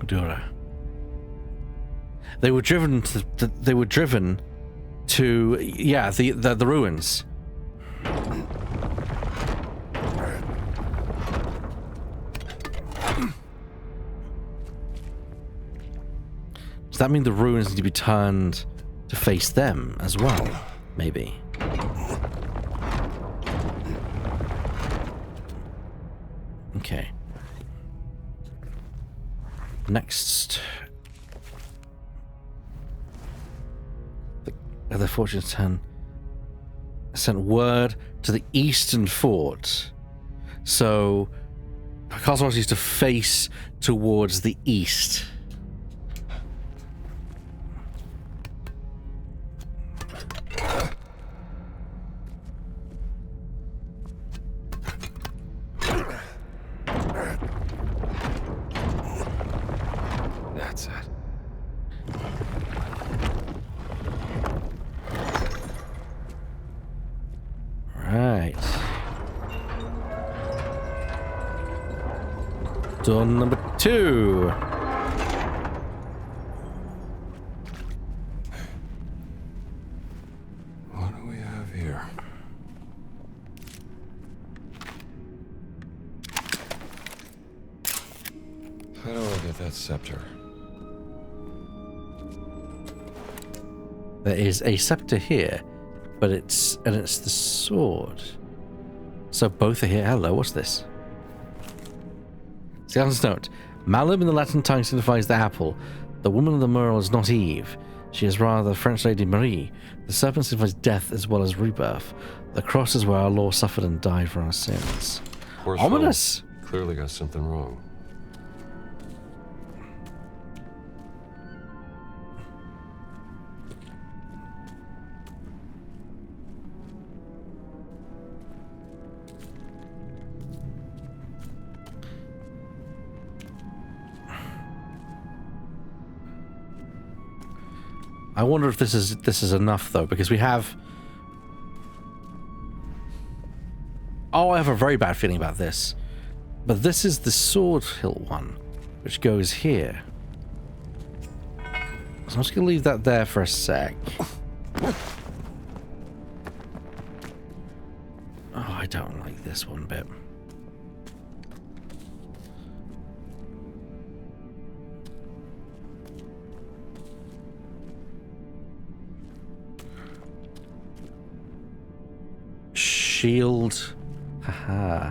Madura. They were driven to yeah, the ruins. Does that mean the ruins need to be turned to face them as well? Maybe. Okay. Next. The Fortune's 10 sent word to the eastern fort. So Cosmos used to face towards the east. That's it. Right. Door number 2. What do we have here? How do I get that scepter? There is a scepter here, but it's the sword. So both are here. Hello, what's this? Skeleton's note. Malum in the Latin tongue signifies the apple. The woman of the mural is not Eve. She is rather the French lady Marie. The serpent signifies death as well as rebirth. The cross is where our Lord suffered and died for our sins. Poor Ominous. soul. Clearly got something wrong. I wonder if this is enough though, because we have. Oh, I have a very bad feeling about this. But this is the Sword Hill one, which goes here. So I'm just gonna leave that there for a sec. Oh, I don't like this one bit. Shield. Haha.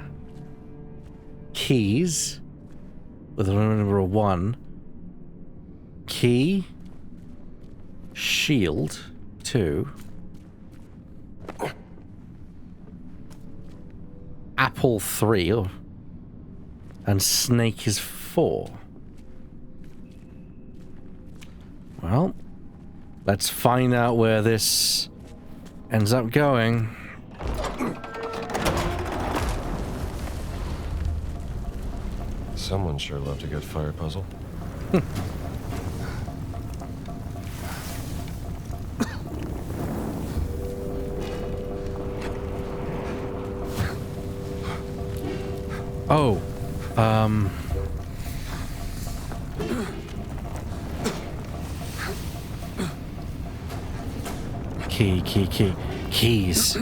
Keys. With a number of 1. Key. Shield. 2. Apple 3. Oh. And snake is 4. Well, let's find out where this ends up going. Someone sure loved a good fire puzzle. Oh, keys. I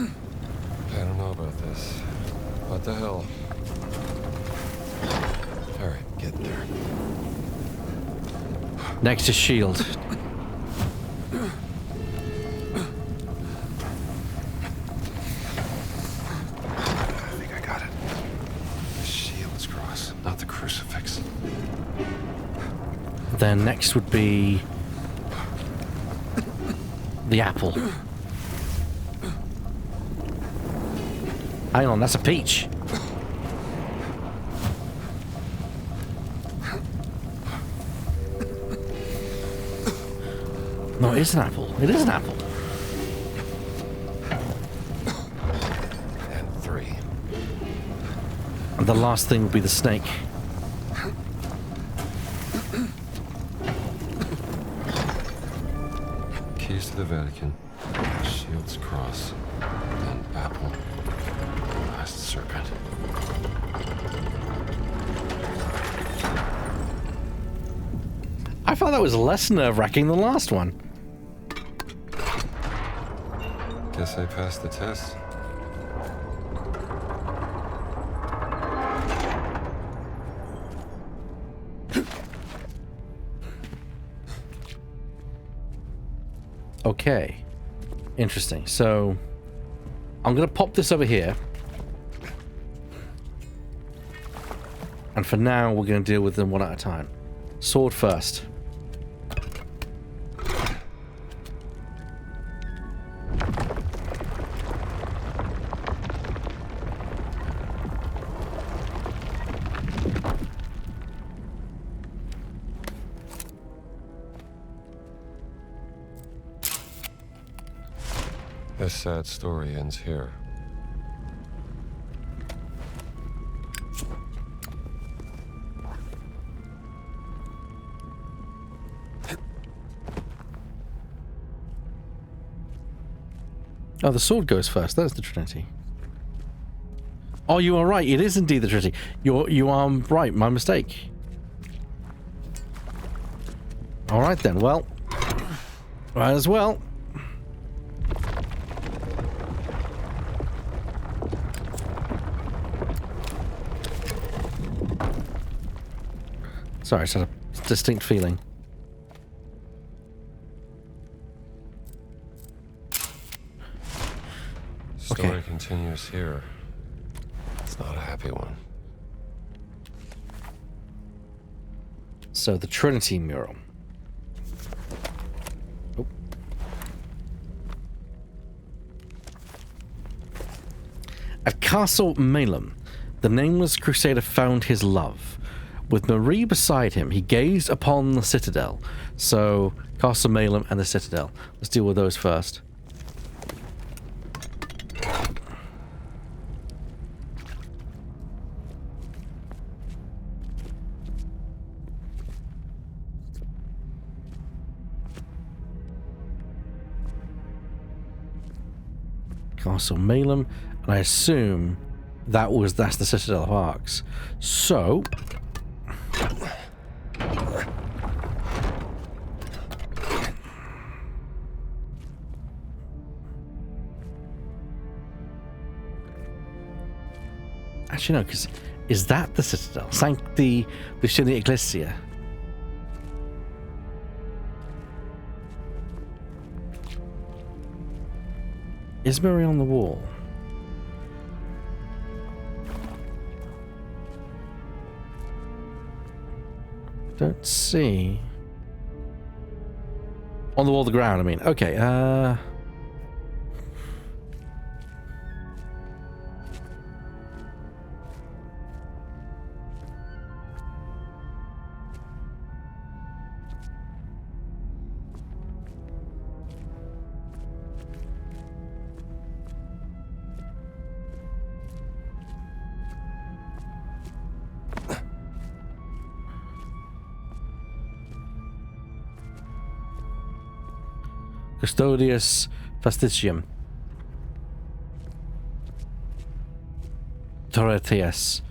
don't know about this. What the hell? All right, get there. Next to shield. I think I got it. The shield's cross, not the crucifix. Then next would be the apple. Hang on, that's a peach. No, it is an apple. It is an apple. And 3. And the last thing will be the snake. Keys to the Vatican. Shield's cross. And apple. Last serpent. felt that was less nerve-wracking than the last one. Guess I passed the test. Okay. Interesting. So, I'm going to pop this over here. And for now, we're going to deal with them one at a time. Sword first. This sad story ends here. Oh, the sword goes first. That's the Trinity. Oh, you are right. It is indeed the Trinity. You are right. My mistake. All right then. Well, might as well. Sorry, it's a distinct feeling. Story continues here. It's not a happy one. So the Trinity mural. Oh. At Castle Malum, the nameless crusader found his love. With Marie beside him, he gazed upon the citadel. So, Castle Malum and the citadel. Let's deal with those first. Castle Malum, and I assume that's the Citadel of Arcs. So actually no, because is that the Citadel? Sancti Luciani Ecclesia. Is Mary on the wall? Don't see. On the wall of the ground, I mean. Okay, Custodius Fasticium. Torretius.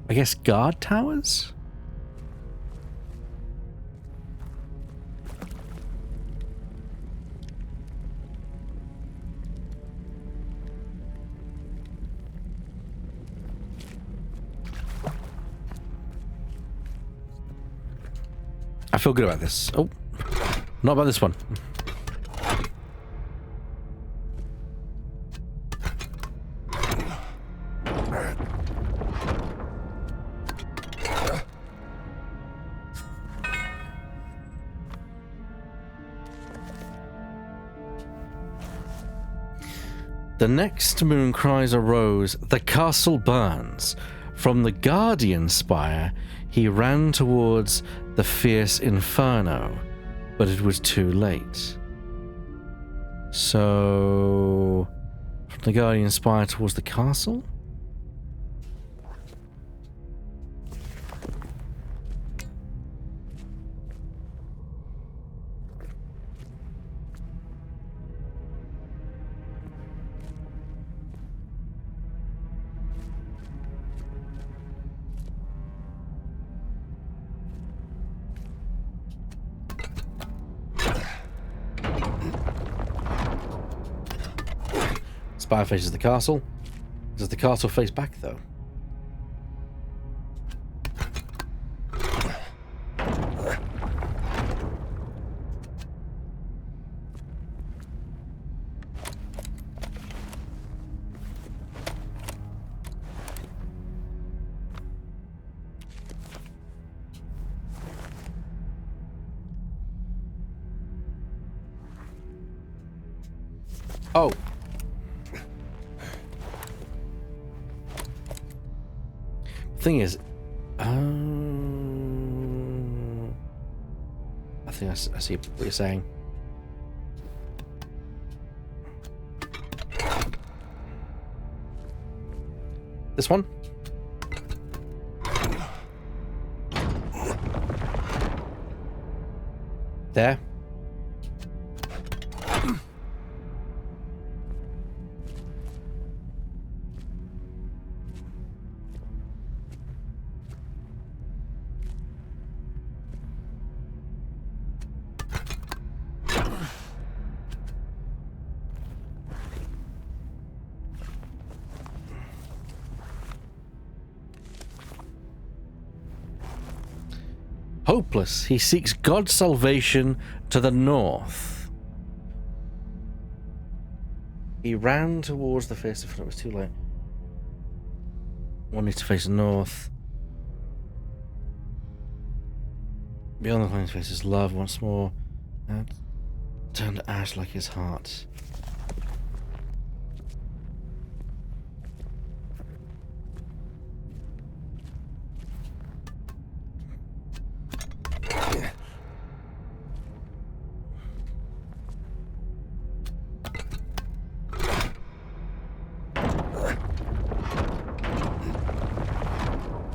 I guess guard towers? I feel good about this. Oh. Not about this one. The next moon cries arose, the castle burns. From the guardian spire, he ran towards the fierce inferno. But it was too late. So, from the Guardian Spire towards the castle? Spire faces the castle. Does the castle face back, though? Oh. Thing is, I think I see what you're saying. This one? There. Hopeless, he seeks God's salvation to the north. He ran towards the face of it was too late. One needs to face north. Beyond the flames faces love once more. And turned to ash like his heart.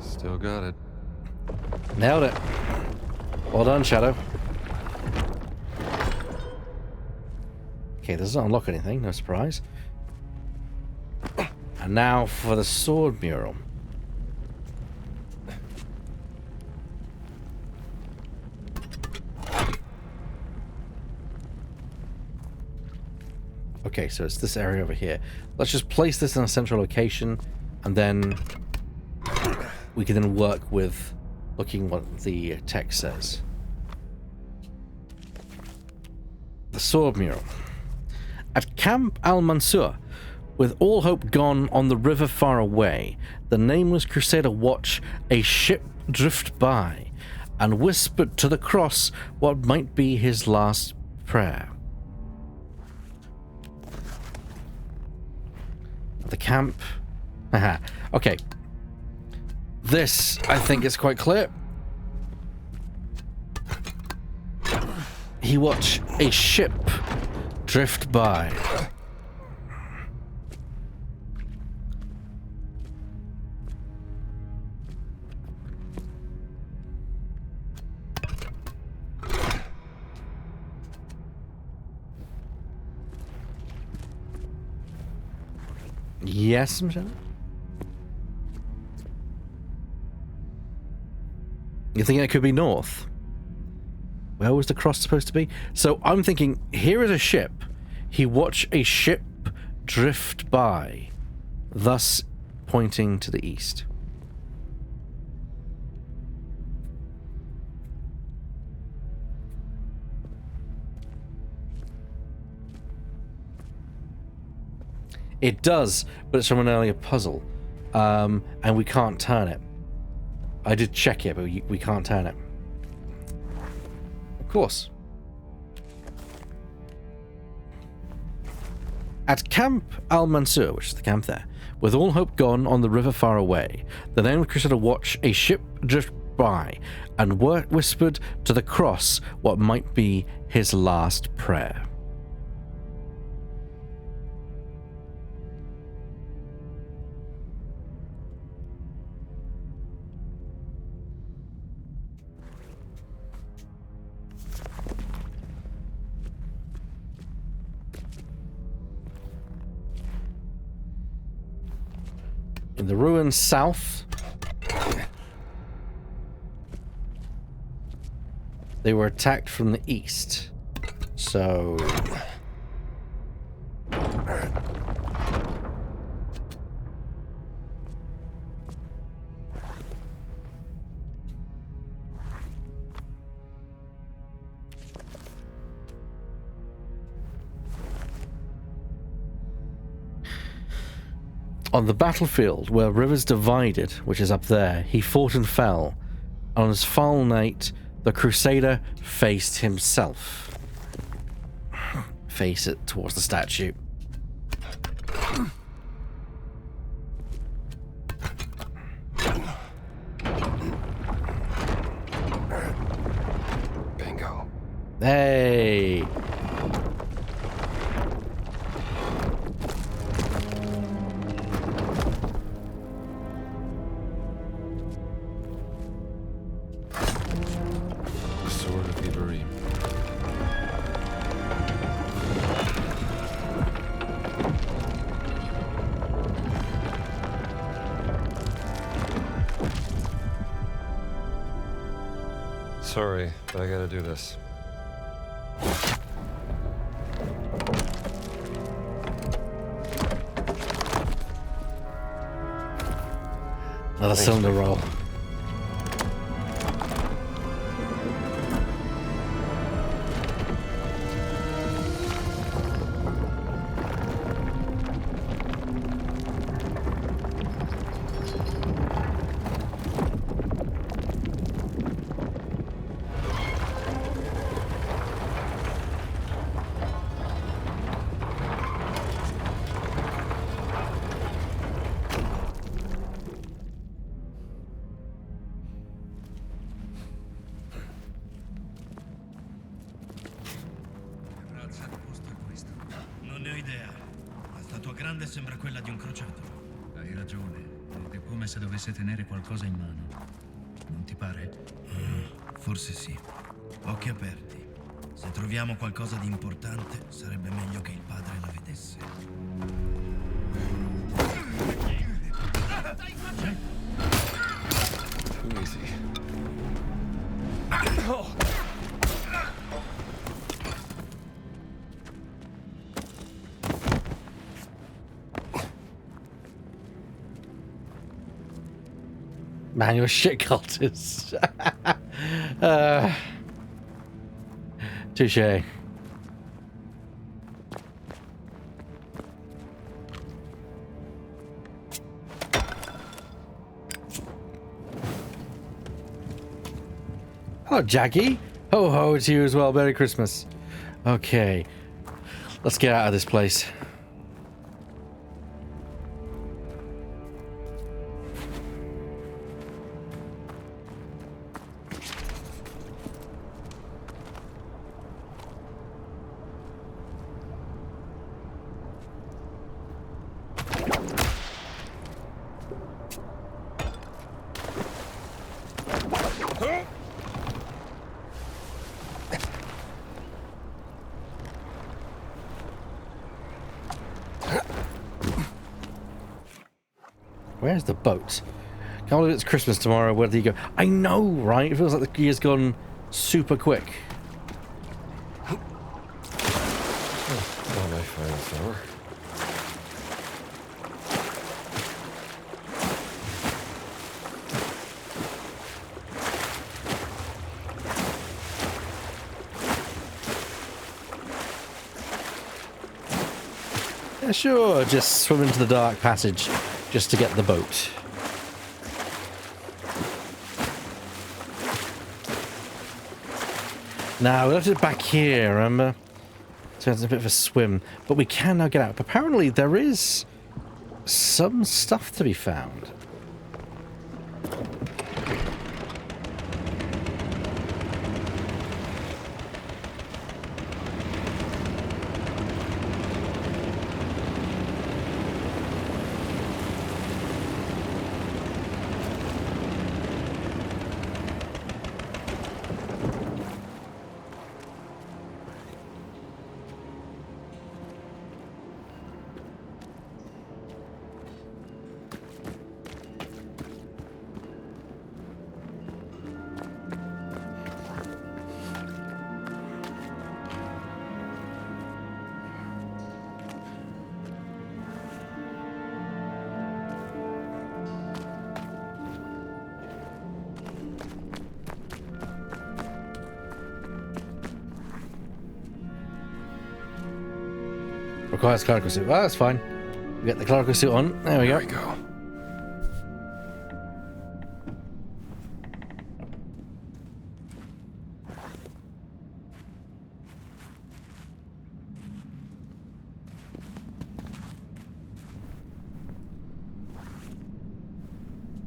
Still got it. Nailed it. Well done, Shadow. Okay, this doesn't unlock anything, no surprise. And now for the sword mural. Okay, so it's this area over here. Let's just place this in a central location, and then we can then work with looking what the text says. The sword mural. At Camp Al-Mansur, with all hope gone on the river far away, the nameless crusader watched a ship drift by and whispered to the cross what might be his last prayer. The camp. Haha. Okay. This, I think, is quite clear. He watched a ship drift by. Yes, Michelle? You think it could be north? Where was the cross supposed to be? So I'm thinking, here is a ship. He watched a ship drift by, thus pointing to the east. It does, but it's from an earlier puzzle. And we can't turn it. I did check it, but we can't turn it. Of course. At Camp Al-Mansur, which is the camp there, with all hope gone on the river far away, the nameless crusader watched a ship drift by and whispered to the cross what might be his last prayer. In the ruins south, they were attacked from the east. So On the battlefield where rivers divided, which is up there, he fought and fell. On his final night, the Crusader faced himself. Face it towards the statue. Bingo. Hey! The Sword of Iberim. Sorry, but I gotta do this. Another cylinder roll. Razza apposta a questo. Non ne ho idea. La statua grande sembra quella di un crociato. Hai ragione. Ed è come se dovesse tenere qualcosa in mano. Non ti pare? Forse sì. Occhi aperti. Se troviamo qualcosa di importante, sarebbe meglio che il padre la vedesse. Too easy. Man, you're a shit cultist. Touche. Hello, Jackie. Ho ho to you as well. Merry Christmas. Okay. Let's get out of this place. Where's the boat? Can't believe it's Christmas tomorrow. Where do you go? I know, right? It feels like the year's gone super quick. Oh, my final hour. Yeah, sure. Just swim into the dark passage just to get the boat. Now, we left it back here, remember? So it's a bit of a swim. But we can now get out. Apparently, there is some stuff to be found. Requires clerical suit. Well, that's fine. We get the clerical suit on. There we go. There we go.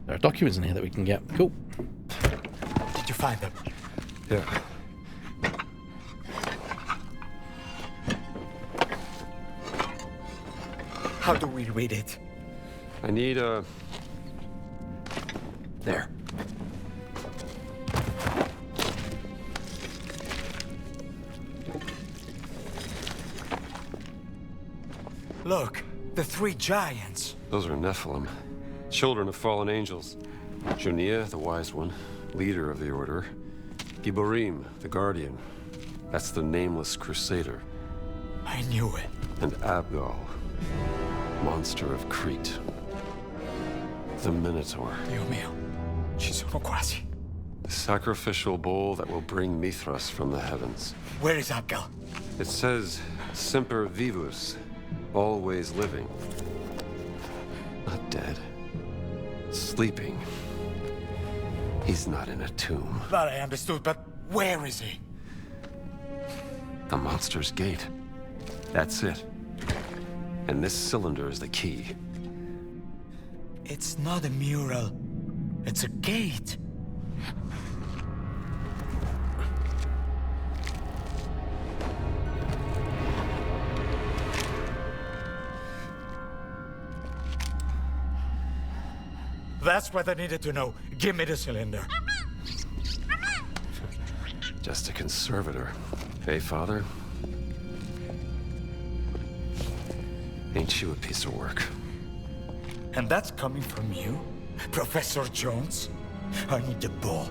There are documents in here that we can get. Cool. Did you find them? Yeah. How do we read it? I need a... There. Look, the three giants. Those are Nephilim. Children of fallen angels. Junia, the wise one, leader of the order. Giborim, the guardian. That's the nameless crusader. I knew it. And Abgal, monster of Crete. The Minotaur. Dio mio. Ci sono quasi. The sacrificial bowl that will bring Mithras from the heavens. Where is Abgal? It says, Semper Vivus, always living. Not dead. Sleeping. He's not in a tomb. That I understood, but where is he? The monster's gate. That's it. And this cylinder is the key. It's not a mural. It's a gate. That's what I needed to know. Give me the cylinder. Just a conservator. Hey, Father? Ain't you a piece of work? And that's coming from you? Professor Jones? I need the ball.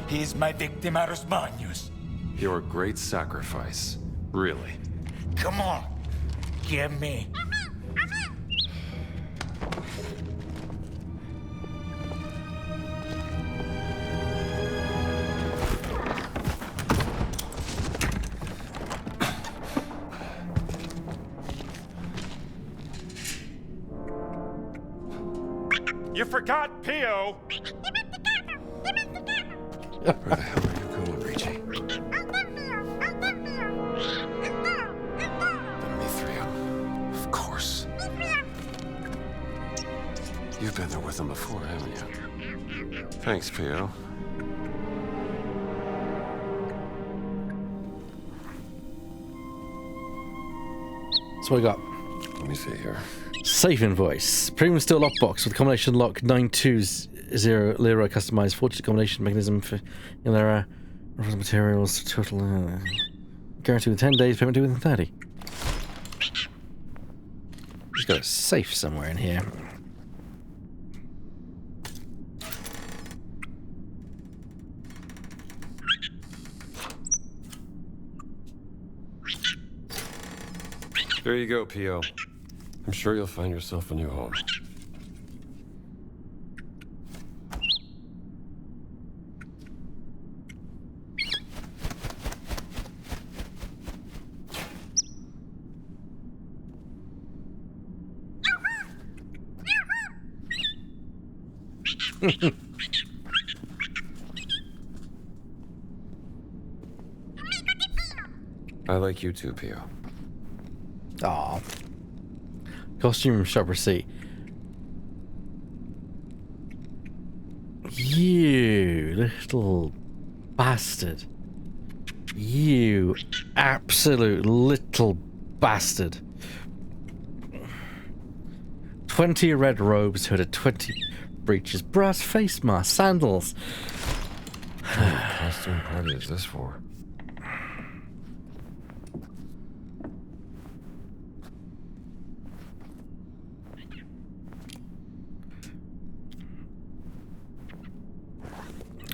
He is my victimarus magnus. Your great sacrifice. Really. Come on. Give me. You forgot Pio! Where the hell are you going, Ricci? The Mithrium. Of course. You've been there with him before, haven't you? Thanks, Pio. That's what I got. Let me see here. Safe invoice. Premium steel lockbox with combination lock 920 lira customized fortune combination mechanism for lira materials total guarantee within 10 days, payment due within 30. Just got a safe somewhere in here. There you go, Pio. I'm sure you'll find yourself a new home. I like you too, Pio. Aw. Costume shop receipt. You little bastard. You absolute little bastard. 20 red robes, hooded 20 breeches, brass face mask, sandals. What kind of costume party is this for?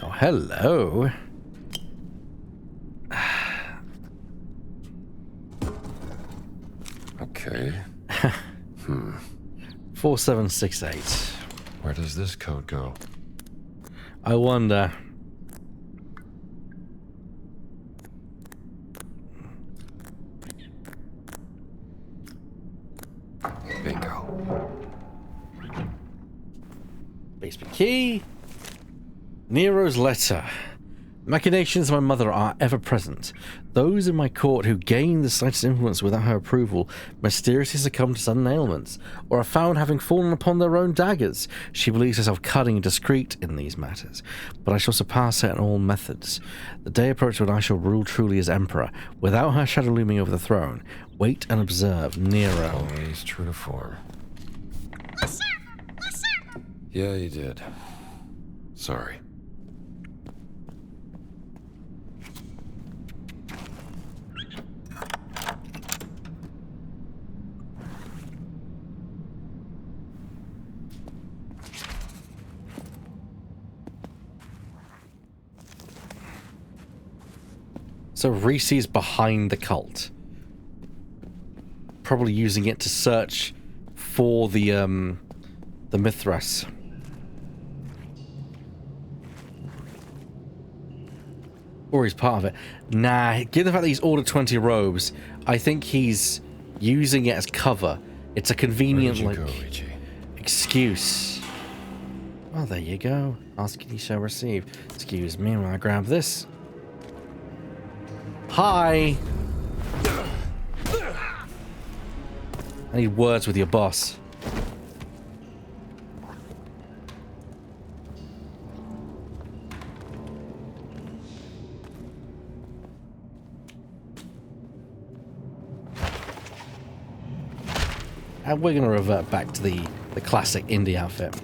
Oh, hello. Okay. 4768. Where does this code go? I wonder. Bingo. Key. Nero's letter. Machinations of my mother are ever present. Those in my court who gain the slightest influence without her approval mysteriously succumb to sudden ailments, or are found having fallen upon their own daggers. She believes herself cunning and discreet in these matters, but I shall surpass her in all methods. The day approaches when I shall rule truly as emperor, without her shadow looming over the throne. Wait and observe, Nero. Always true to form. Yeah, you did. Sorry. So Reese is behind the cult. Probably using it to search for the Mithras. Or he's part of it. Nah, given the fact that he's ordered 20 robes, I think he's using it as cover. It's a convenient excuse. Well, there you go. Ask and you shall receive. Excuse me while I grab this. Hi! I need words with your boss. And we're going to revert back to the classic indie outfit.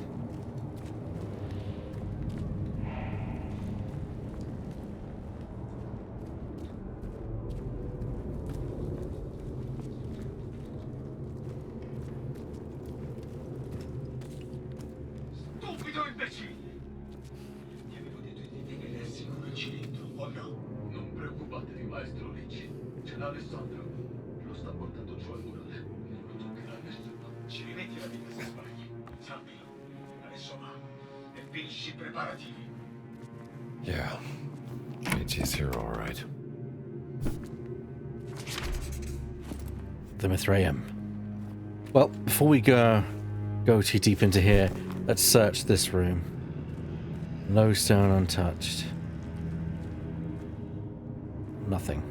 Stupido imbecille! Ti avevo detto di tenersi con il cilindro, o no? Non preoccupatevi, maestro Ricci. C'è l'Alessandro. Lo sta portando giù al murale. Non lo toccherà nessuno. Ci rimetti la vita se sbagli. Sappilo. Adesso va. E finisci i preparativi. Yeah. JT's here, all right. The Mithraeum. Well, before we go too deep into here, let's search this room. No stone untouched. Nothing.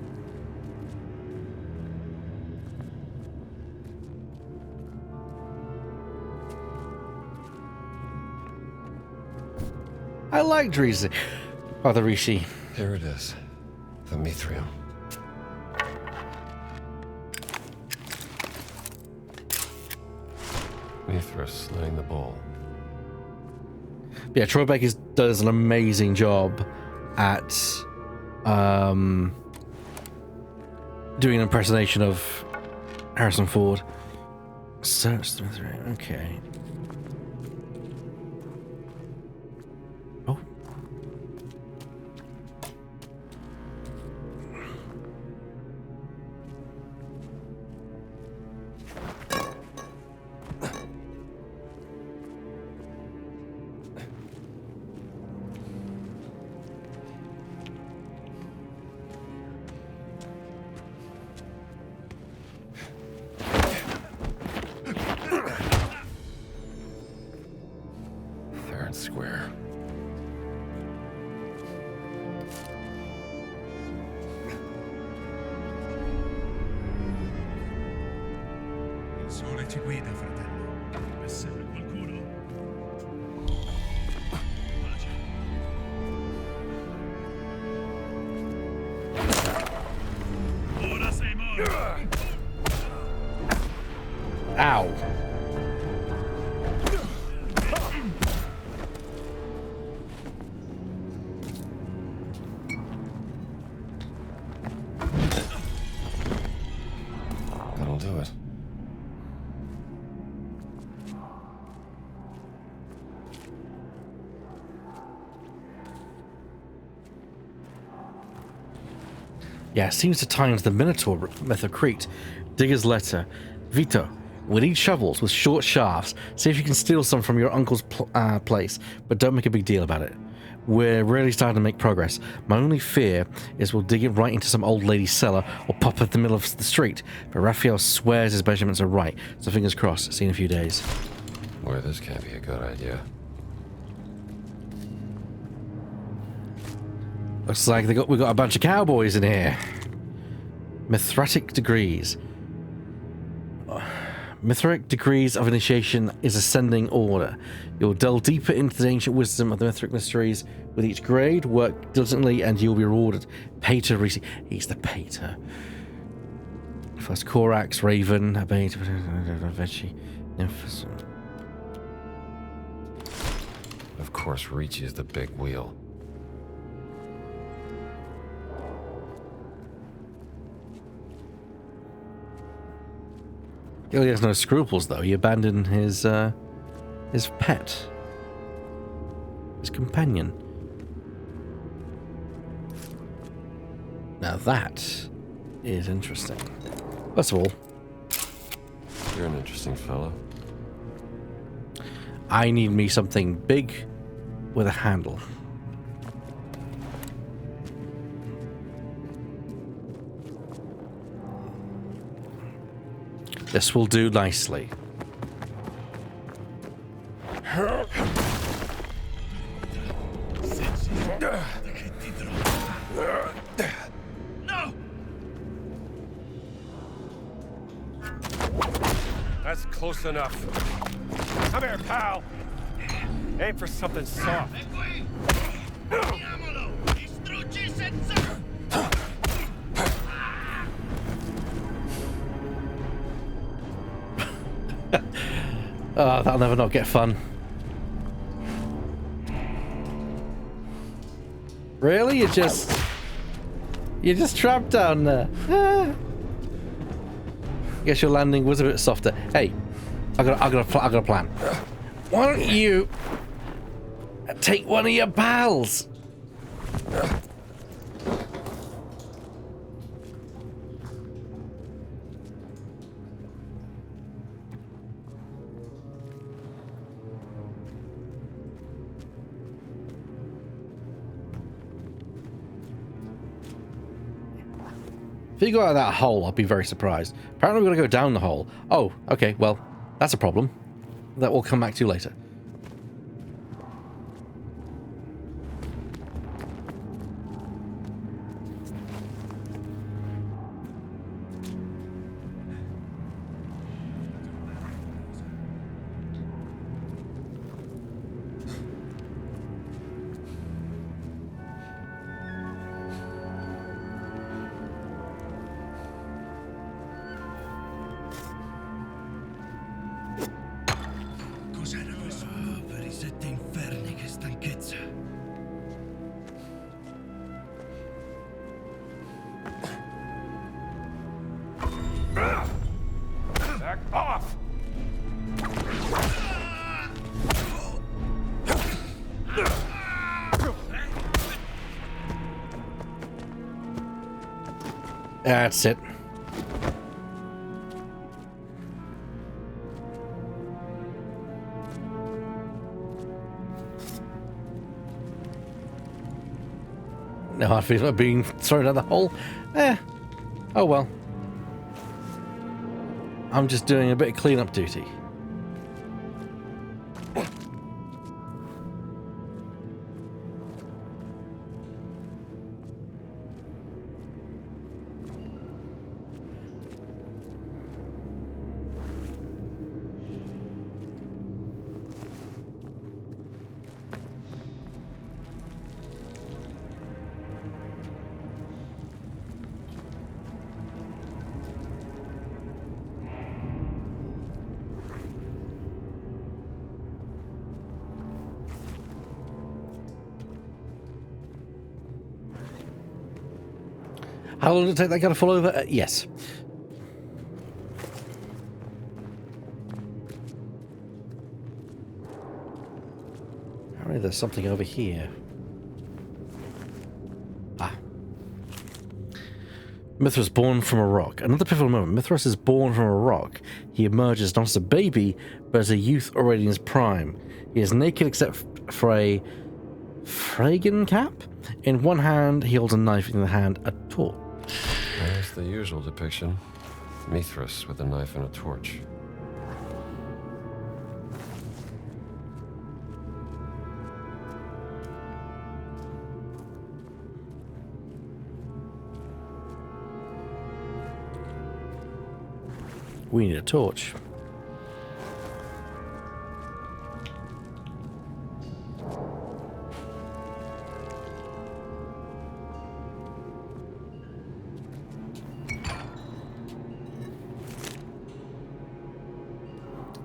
I like Rishi. Oh, the Rishi. Here it is. The Mithraeum. Mithras slaying the bull. Yeah, Troy Baker does an amazing job at doing an impersonation of Harrison Ford. Search the Mithraeum. Okay. Oh. Square. Il sole ci guida, fratello. E serve qualcuno. Pace. Ora sei morto. Ow. That'll do it. Yeah, it seems to tie into the Minotaur myth of Crete. Digger's letter. Vito, we need shovels with short shafts. See if you can steal some from your uncle's place, but don't make a big deal about it. We're really starting to make progress. My only fear is we'll dig it right into some old lady's cellar or pop at the middle of the street. But Raphael swears his measurements are right, so fingers crossed. See you in a few days. Boy, this can't be a good idea. Looks like we got a bunch of cowboys in here. Mithratic degrees. Mithric degrees of initiation is ascending order. You'll delve deeper into the ancient wisdom of the Mithric mysteries. With each grade, work diligently and you'll be rewarded. Pater, he's the Pater. First Corax, Raven, Abate, Veggie, Nymphus. Of course, Ricci is the big wheel. He has no scruples, though. He abandoned his pet, his companion. Now that is interesting. First of all, You're an interesting fellow. I need me something big with a handle. This will do nicely. No! That's close enough. Come here, pal. Aim for something soft. Andiamolo! Distruggi senza... Oh, that'll never not get fun. Really? You're just trapped down there. Guess your landing was a bit softer. Hey, I got a plan. Why don't you take one of your pals? If you go out of that hole, I'll be very surprised. Apparently we're going to go down the hole. Oh, okay, well, that's a problem. That we'll come back to later. Per i 7 inferni, che stanchezza. Back off! That's it. No, I feel like being thrown down the hole. Oh well. I'm just doing a bit of cleanup duty. How long did it take that guy to fall over? Yes. Apparently there's something over here. Ah. Mithras born from a rock. Another pivotal moment. Mithras is born from a rock. He emerges not as a baby, but as a youth already in his prime. He is naked except for a Phrygian cap. In one hand, he holds a knife, in the hand, a torch. There's the usual depiction. Mithras with a knife and a torch. We need a torch.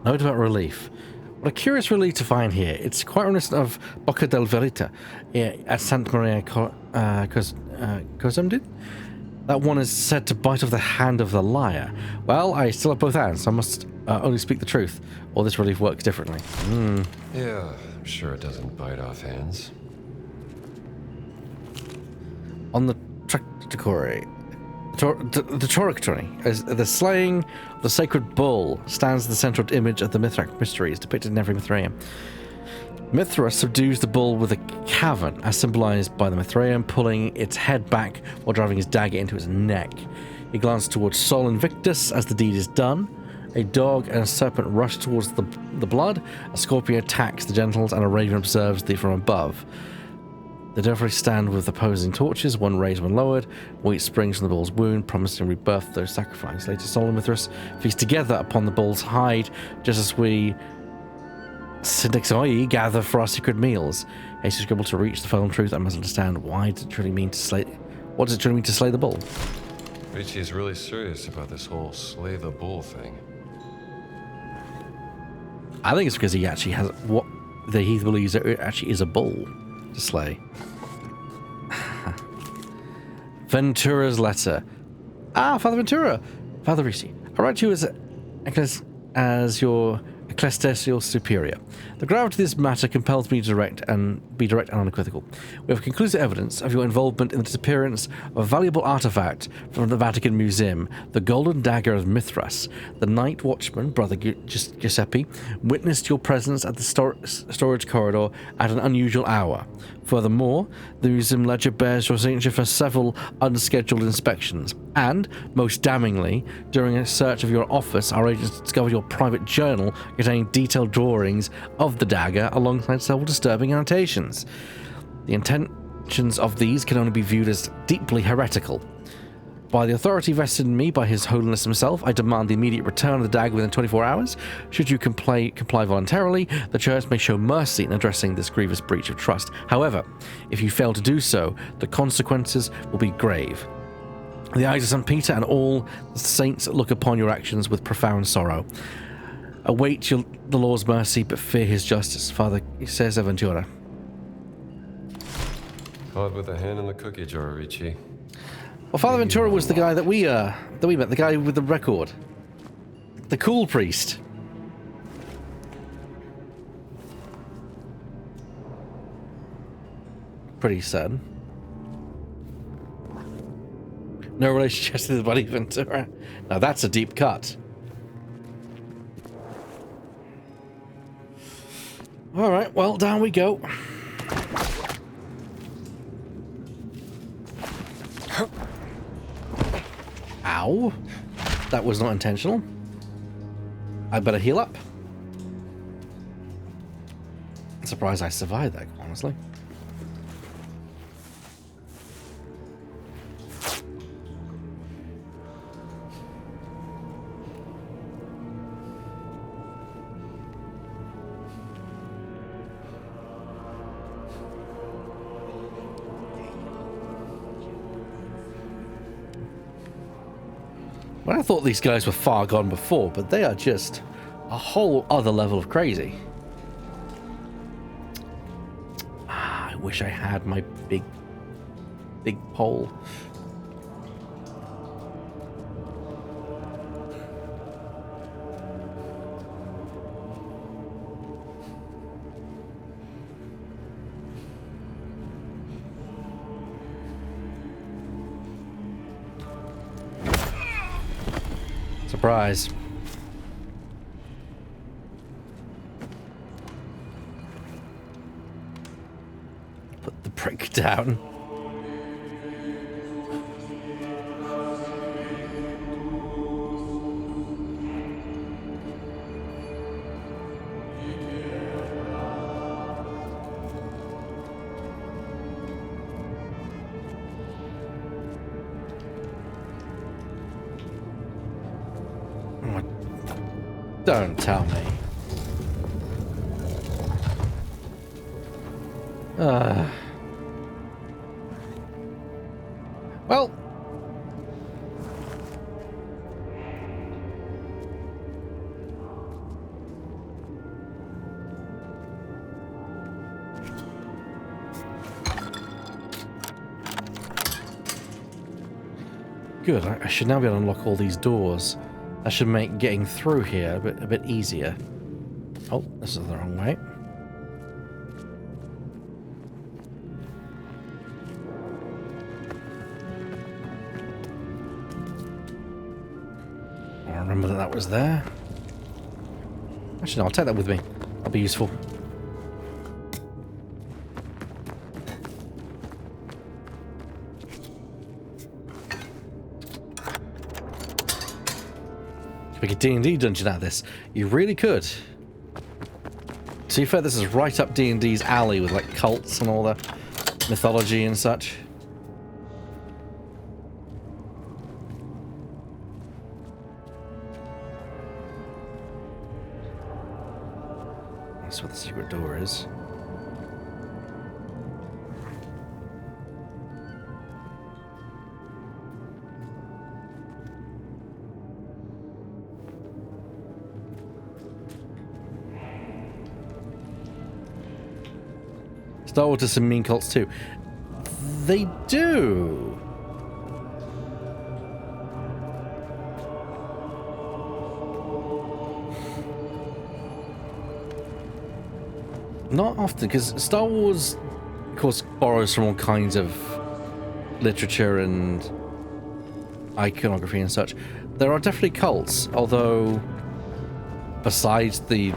Note about relief. What a curious relief to find here. It's quite reminiscent of Bocca del Verita at Santa Maria Cosumdin. That one is said to bite off the hand of the liar. Well, I still have both hands, so I must only speak the truth, or this relief works differently. Yeah, I'm sure it doesn't bite off hands. On the Tractatory, the Torictory, as the slaying of the sacred bull stands the central image of the Mithrak mysteries depicted in every Mithraeum. Mithra subdues the bull with a cavern, as symbolized by the Mithraeum pulling its head back while driving his dagger into its neck. He glances towards Sol Invictus as the deed is done. A dog and a serpent rush towards the blood. A scorpion attacks the genitals, and a raven observes thee from above. The Devri stand with opposing torches, one raised, one lowered. Wheat springs from the bull's wound, promising rebirth to those sacrificed. Later, Sol and Mithras feast together upon the bull's hide, just as we Syndixoi gather for our secret meals. Haste is able to reach the final truth. I must understand why does it truly mean to slay. What does it truly mean to slay the bull? Ricci is really serious about this whole slay the bull thing. I think it's because he actually has what he believes it actually is a bull to slay. Ventura's letter. Ah, Father Ventura. Father Ricci, I write to you as your ecclesiastical superior. The gravity of this matter compels me to be direct and unequivocal. We have conclusive evidence of your involvement in the disappearance of a valuable artifact from the Vatican Museum, the Golden Dagger of Mithras. The night watchman, Brother Giuseppe, witnessed your presence at the storage corridor at an unusual hour. Furthermore, the museum ledger bears your signature for several unscheduled inspections. And, most damningly, during a search of your office, our agents discovered your private journal containing detailed drawings of the dagger alongside several disturbing annotations. The intentions of these can only be viewed as deeply heretical. By the authority vested in me by His Holiness himself, I demand the immediate return of the dagger within 24 hours. Should you comply voluntarily, the Church may show mercy in addressing this grievous breach of trust. However, if you fail to do so, the consequences will be grave. The eyes of St. Peter and all the saints look upon your actions with profound sorrow. Await the Lord's mercy, but fear his justice. Father Cesar Ventura. Caught with a hand in the cookie jar, Ricci. Well, Father Ventura was the guy that we met, the guy with the record. The cool priest. Pretty sad. No relationship to the Buddy Ventura. Now that's a deep cut. Alright, well, down we go. Ow. That was not intentional. I better heal up. I'm surprised I survived that, honestly. Well, I thought these guys were far gone before, but they are just a whole other level of crazy. I wish I had my big pole. Surprise. Put the prick down. Don't tell me. Well. Good, I should now be able to unlock all these doors. That should make getting through here a bit easier. Oh, this is the wrong way. I remember that was there. Actually, no, I'll take that with me. That'll be useful. Make a D&D dungeon out of this. You really could. To be fair, this is right up D&D's alley with like cults and all the mythology and such. That's what the secret door is. Star Wars does some mean cults too. They do. Not often, because Star Wars, of course, borrows from all kinds of literature and iconography and such. There are definitely cults, although besides the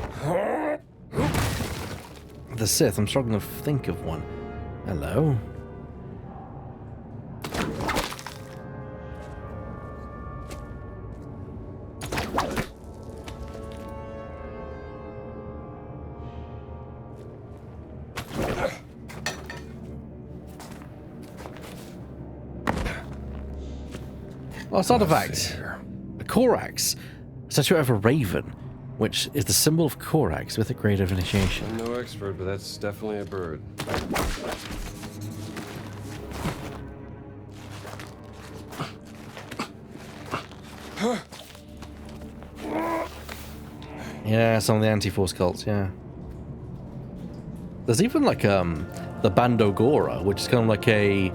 Sith, I'm struggling to think of one. Hello. Last artifact. A Korax. A statue of a raven, which is the symbol of Korax with a grade of initiation. I'm no expert, but that's definitely a bird. Yeah, some of the anti-force cults, yeah. There's even like the Bandogora, which is kind of like a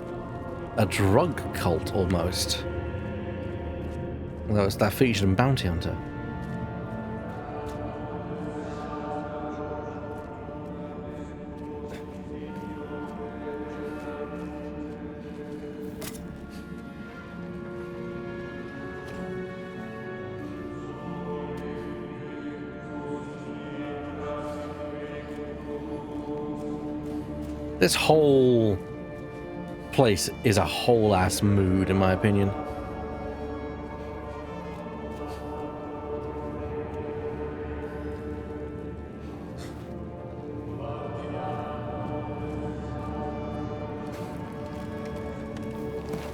drug cult almost. That featured in Bounty Hunter. This whole place is a whole ass mood, in my opinion.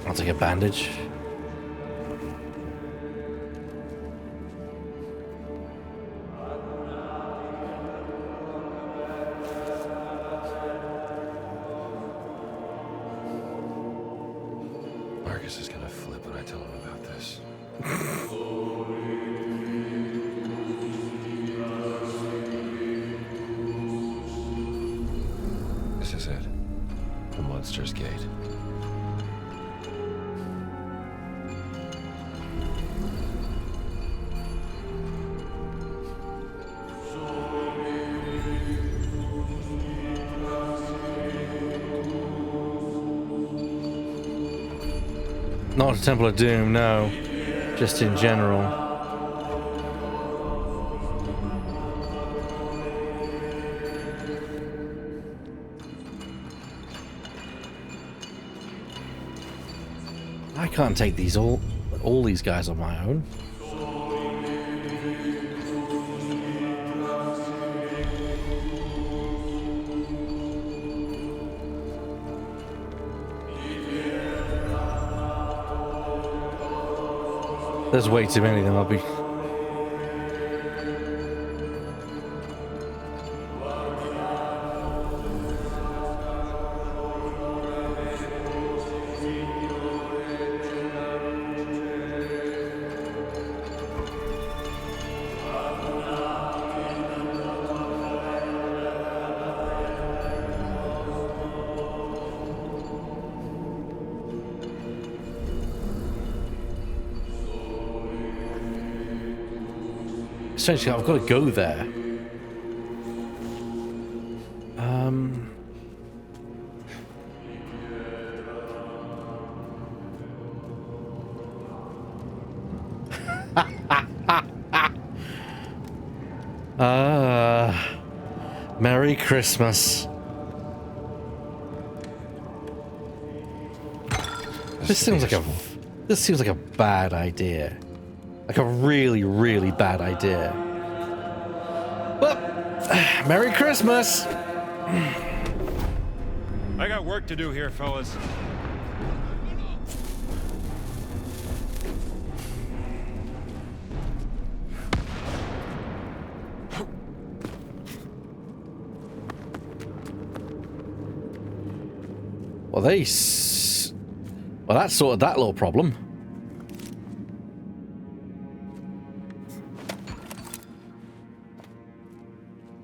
I'll take a bandage. Marcus is gonna flip when I tell him about this. This is it. The Monster's Gate. Not a Temple of Doom, no. Just in general. I can't take these all these guys on my own. There's way too many of them. I'll be essentially I've got to go there. Merry Christmas. This seems like a bad idea. Like a really, really bad idea. Well, Merry Christmas. I got work to do here, fellas. Well, that sorted that little problem.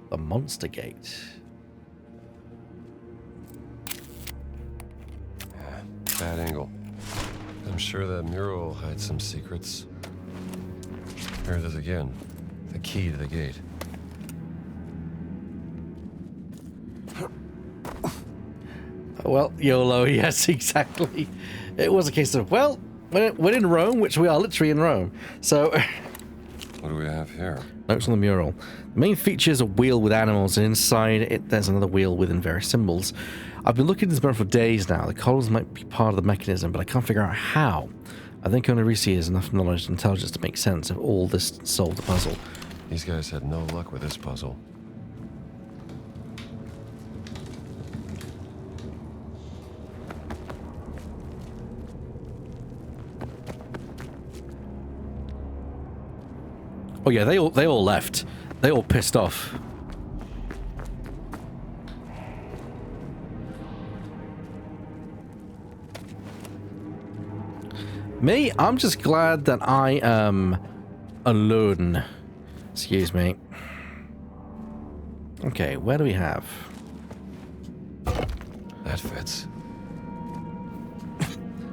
The Monster Gate. Bad angle. I'm sure that mural hides some secrets. Here it is again. The key to the gate. Well, YOLO, yes, exactly. It was a case of, well, we're in Rome, which we are literally in Rome. So, What do we have here? notes on the mural. The main feature is a wheel with animals, and inside it, there's another wheel with various symbols. I've been looking at this mural for days now. The columns might be part of the mechanism, but I can't figure out how. I think only Risi has enough knowledge and intelligence to make sense of all this to solve the puzzle. These guys had no luck with this puzzle. Oh yeah, they all left. They all pissed off. Me, I'm just glad that I am alone. Excuse me. Okay, where do we have? That fits.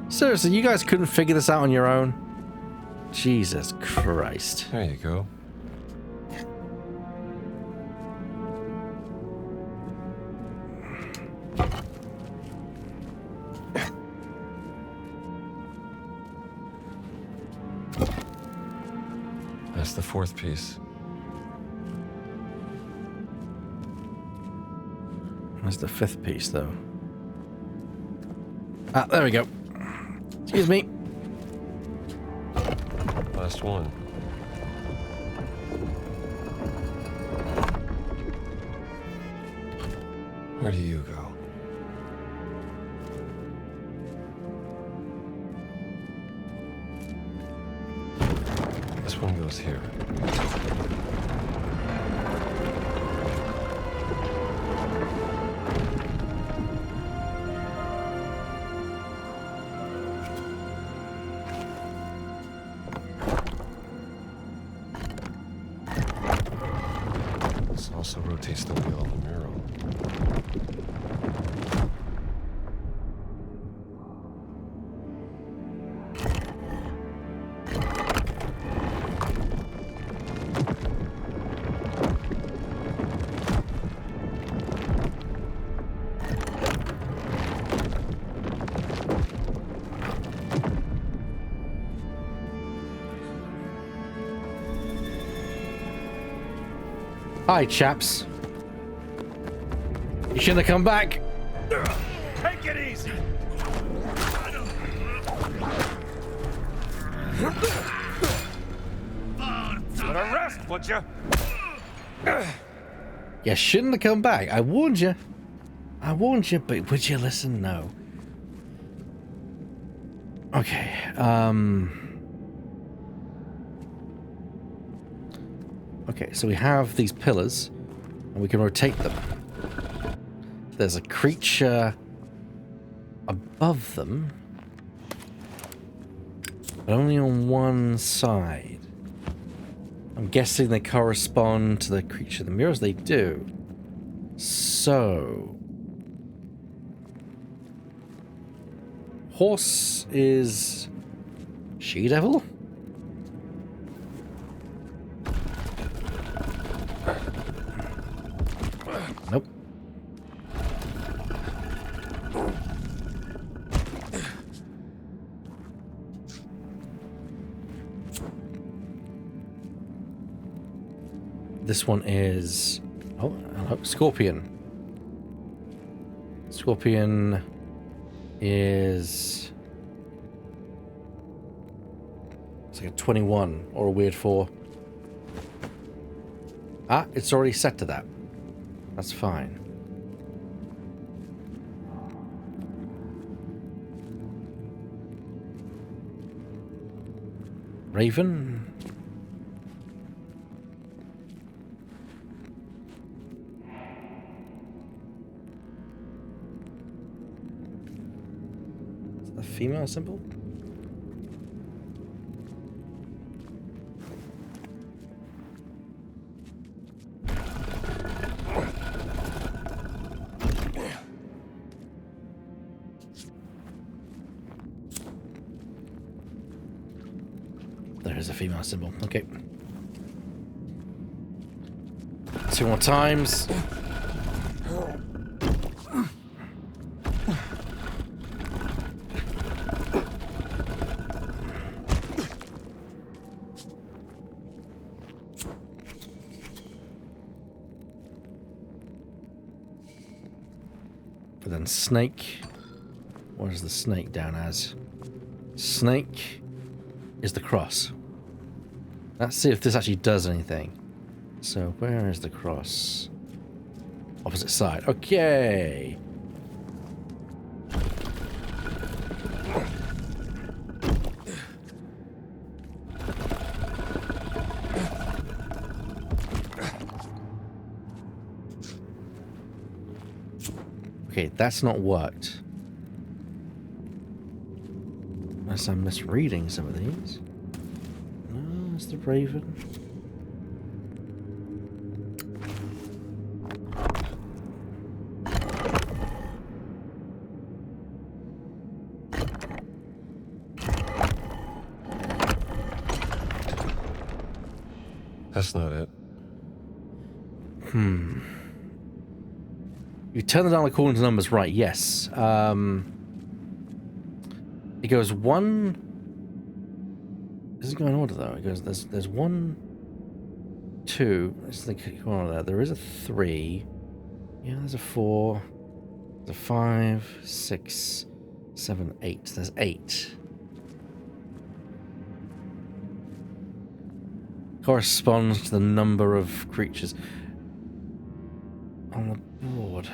Seriously, you guys couldn't figure this out on your own? Jesus Christ. There you go. That's the fourth piece. Where's the fifth piece, though? Ah, there we go. Excuse me. Last one. Where do you go? This one goes here. This also rotates the wheel on the mural. Hi, chaps. You shouldn't have come back. Take it easy. But a rest, would you? You shouldn't have come back. I warned you. I warned you, but would you listen? No. Okay, okay, so we have these pillars, and we can rotate them. There's a creature above them, but only on one side. I'm guessing they correspond to the creature in the mirrors. They do. So... Horse is... She-Devil? this one is... Oh, hello. Scorpion. Scorpion is... It's like a 21 or a weird 4. Ah, it's already set to that. That's fine. Raven. Is that a female symbol? There's a female symbol. Okay. 2 more times. And then snake. What is the snake down as? Snake is the cross. Let's see if this actually does anything. So where is the cross? Opposite side. Okay. Okay, that's not worked. Unless I'm misreading some of these. No, it's the Raven. That's not it. You turn the dial according to numbers, right? Yes. It goes 1. Does it go in order though? It goes. There's 1, 2. Let's think order there. There is a 3. Yeah, there's a 4. There's a 5, 6, 7, 8. There's 8. Corresponds to the number of creatures on the board.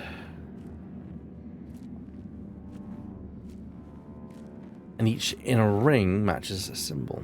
And each inner ring matches a symbol.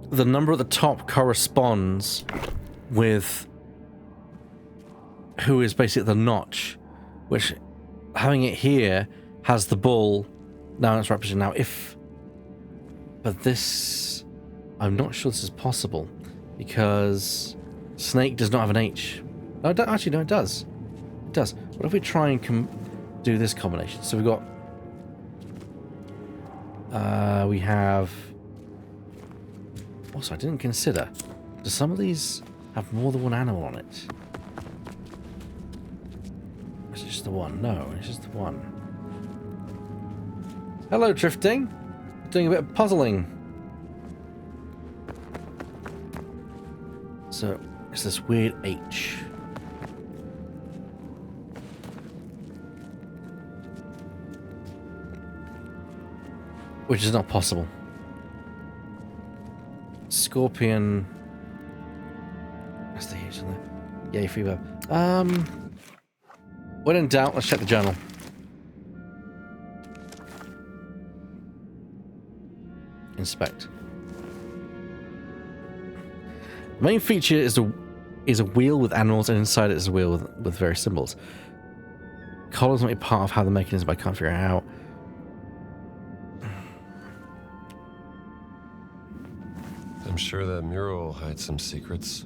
The number at the top corresponds with who is basically the notch, which having it here has the bull now it's represented. Now but this, I'm not sure this is possible because snake does not have an H. No, actually no, it does. It does. What if we try and do this combination? So we've got we have. Also, I didn't consider. Do some of these have more than one animal on it? Or is it just the one? No, it's just the one. Hello, Drifting. Doing a bit of puzzling. So, it's this weird H. Which is not possible. Scorpion. That's the H in there. Yay, fever. When in doubt, let's check the journal. Inspect. The main feature is a wheel with animals, and inside it is a wheel with various symbols. colors might be part of how the mechanism, but I can't figure it out. I'm sure that mural hides some secrets.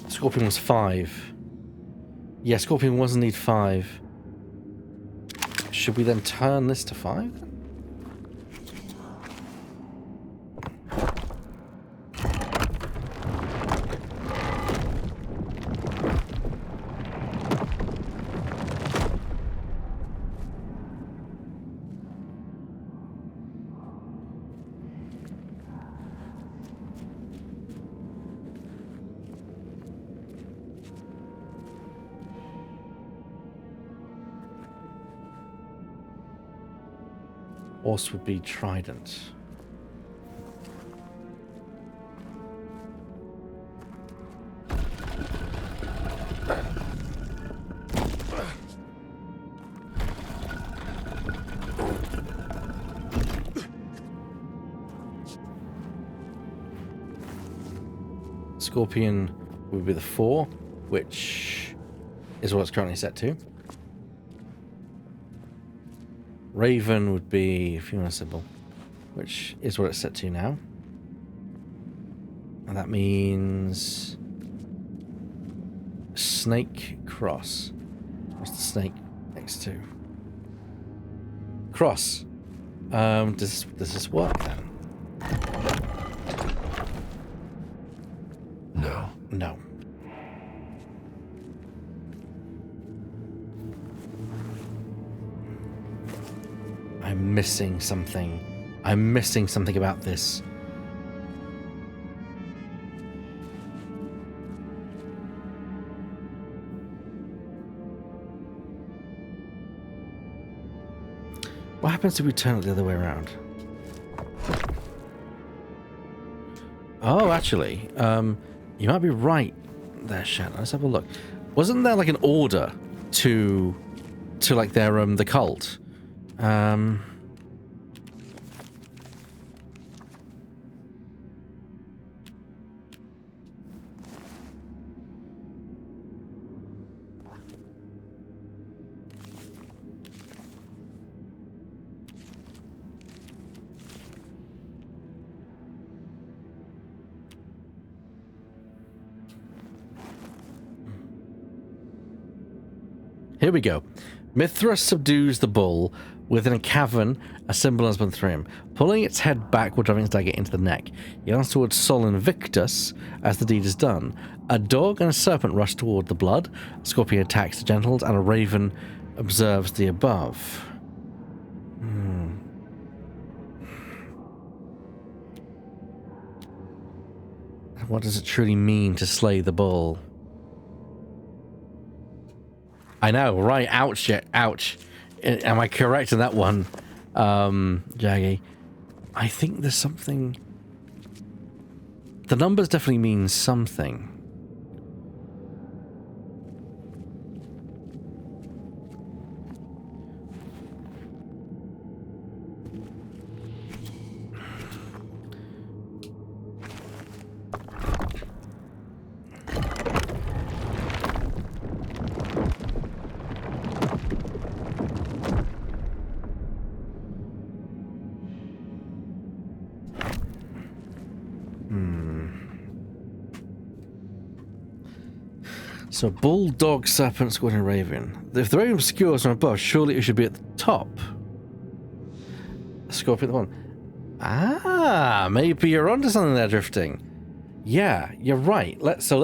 Scorpion was 5. Yeah, Scorpion was indeed 5. Should we then turn this to 5? Horse would be trident. Scorpion would be the 4, which is what it's currently set to. Raven would be female symbol, which is what it's set to now. And that means snake cross. What's the snake next to? Cross. Does this work then? No. No. I'm missing something. I'm missing something about this. What happens if we turn it the other way around? Oh, actually, you might be right there, Shannon. Let's have a look. Wasn't there like an order to like their the cult? Here we go. Mithras subdues the bull. Within a cavern, a symbol has been thrown. Pulling its head back while driving its dagger into the neck. He runs towards Sol Invictus as the deed is done. A dog and a serpent rush toward the blood. A scorpion attacks the genitals, and a raven observes the above. What does it truly mean to slay the bull? I know, right? Ouch! Ouch! Am I correct in that one, Jaggy? I think there's something. The numbers definitely mean something. So, bulldog, serpent, scorpion, raven. If the raven obscures from above, surely it should be at the top. Scorpion at the bottom. Ah, maybe you're onto something there, Drifting. Yeah, you're right. So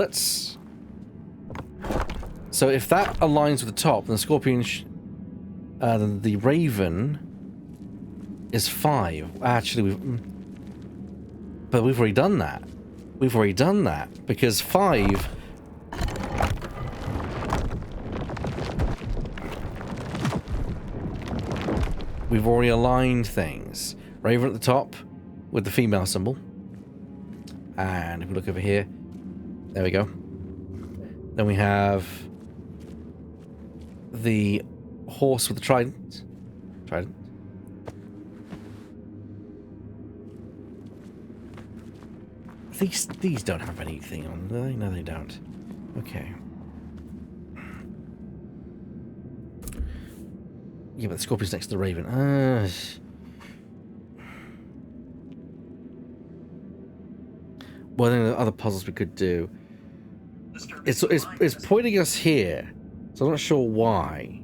if that aligns with the top, then the scorpion, the raven is 5. Actually, but we've already done that. We've already done that because 5. We've already aligned things. Raven at the top with the female symbol. And if we look over here, there we go. Then we have the horse with the trident. Trident. These don't have anything on them, do they? No, they don't. Okay. Yeah, but the scorpion's next to the raven. Well, then the other puzzles we could do. It's pointing us here, so I'm not sure why.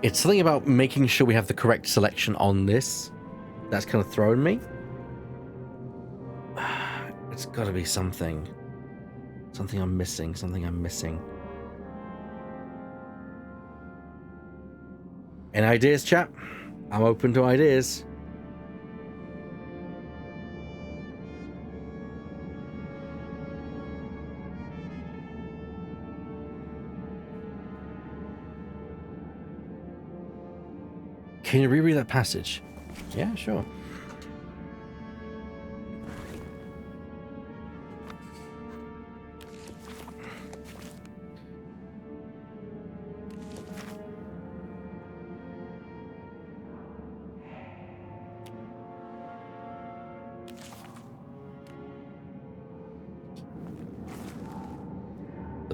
It's something about making sure we have the correct selection on this. That's kind of throwing me. It's got to be something. Something I'm missing. Something I'm missing. Any ideas, chat? I'm open to ideas. Can you reread that passage? Yeah, sure.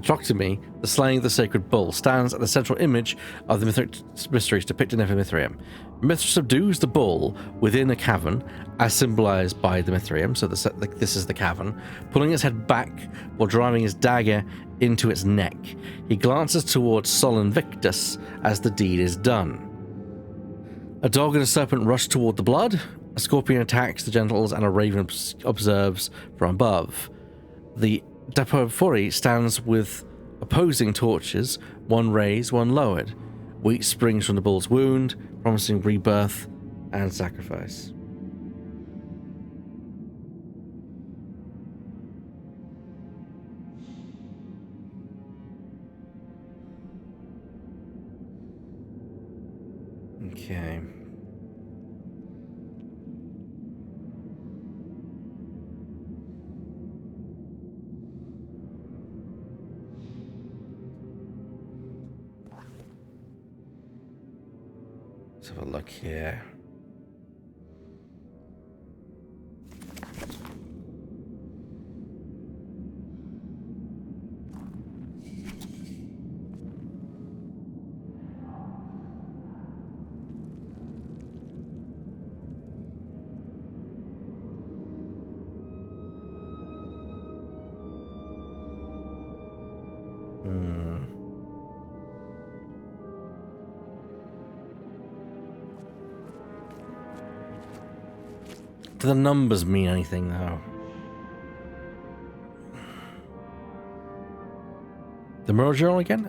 Troctomy, the slaying of the sacred bull, stands at the central image of the mythic mysteries depicted in Mithrium. Mithra subdues the bull within a cavern, as symbolized by the Mithrium, so this is the cavern, pulling his head back while driving his dagger into its neck. He glances towards Sol Invictus as the deed is done. A dog and a serpent rush toward the blood, a scorpion attacks the genitals, and a raven observes from above. The Dapofori stands with opposing torches, one raised, one lowered. Wheat springs from the bull's wound, promising rebirth and sacrifice. Okay. Let's have a look here. Do the numbers mean anything, though? The mirror journal again?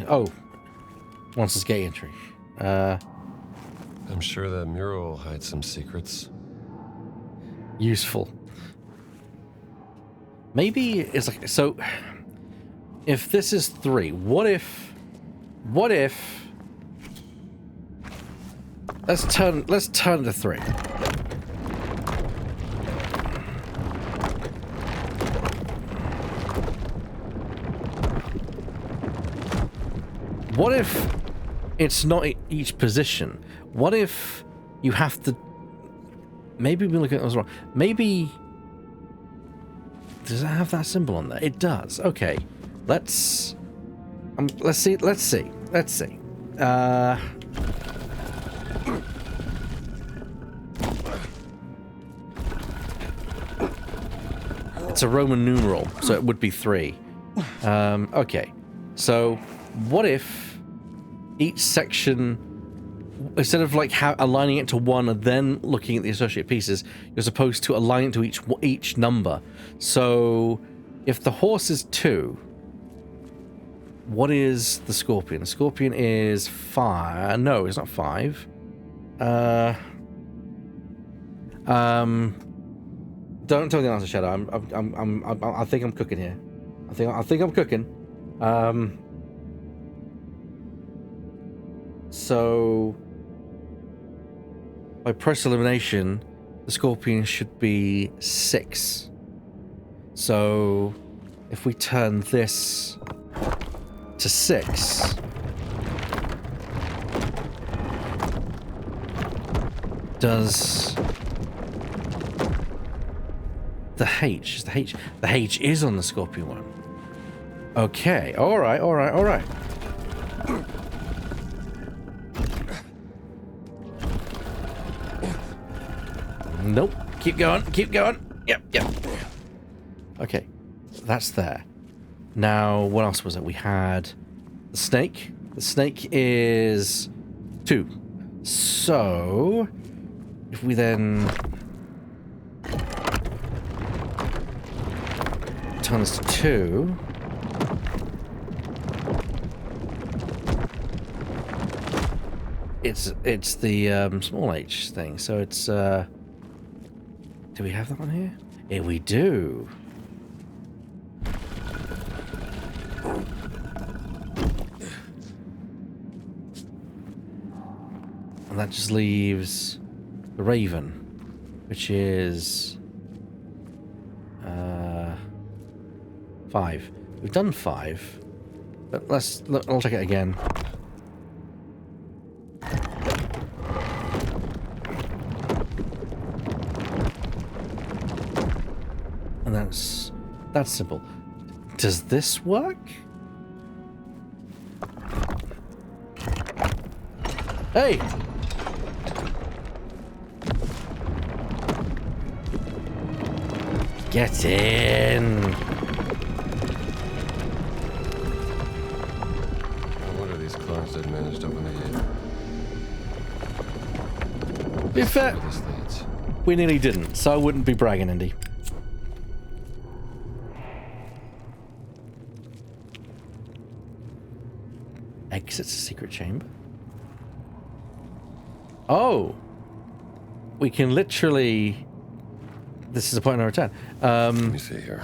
Oh, Monsters Gate entry. I'm sure that mural will hide some secrets. Useful. Maybe it's like, so if this is 3, what if let's turn to 3. What if it's not each position? What if you have to... Maybe we look at it wrong. Maybe... Does it have that symbol on there? It does. Okay. Let's see. It's a Roman numeral, so it would be 3. Okay. So, what if each section instead of like aligning it to 1 and then looking at the associated pieces, you're supposed to align it to each number. So if the horse is 2, what is the scorpion? The scorpion is 5. No, it's not 5. Don't tell me the answer, Shadow. I think I'm cooking here. I think I'm cooking. So by process elimination, the scorpion should be 6. So if we turn this to 6, does the H is on the scorpion one? Okay, all right. Nope. Keep going. Yep. Okay, that's there. Now, what else was it? We had the snake. The snake is 2. So, if we then turn this to 2, it's the small h thing. So it's do we have that one here? Yeah, we do. And that just leaves the raven, which is 5. We've done 5, but I'll check it again. And that's simple. Does this work? Hey! Get in! What are these cars that managed to open the gate? Be fair, we nearly didn't, so I wouldn't be bragging, Indy. Exits a secret chamber? Oh! We can literally... This is a point of no return. Let me see here.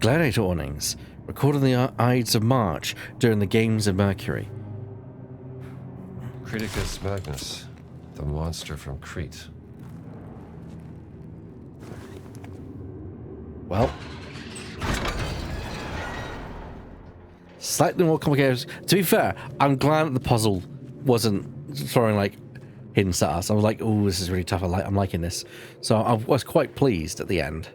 Gladiator awnings. Recording the Ides of March during the Games of Mercury. Creticus Magnus, the monster from Crete. Well. Slightly more complicated. To be fair, I'm glad that the puzzle wasn't throwing like hints at us. I was like, oh, this is really tough. I'm liking this. So I was quite pleased at the end.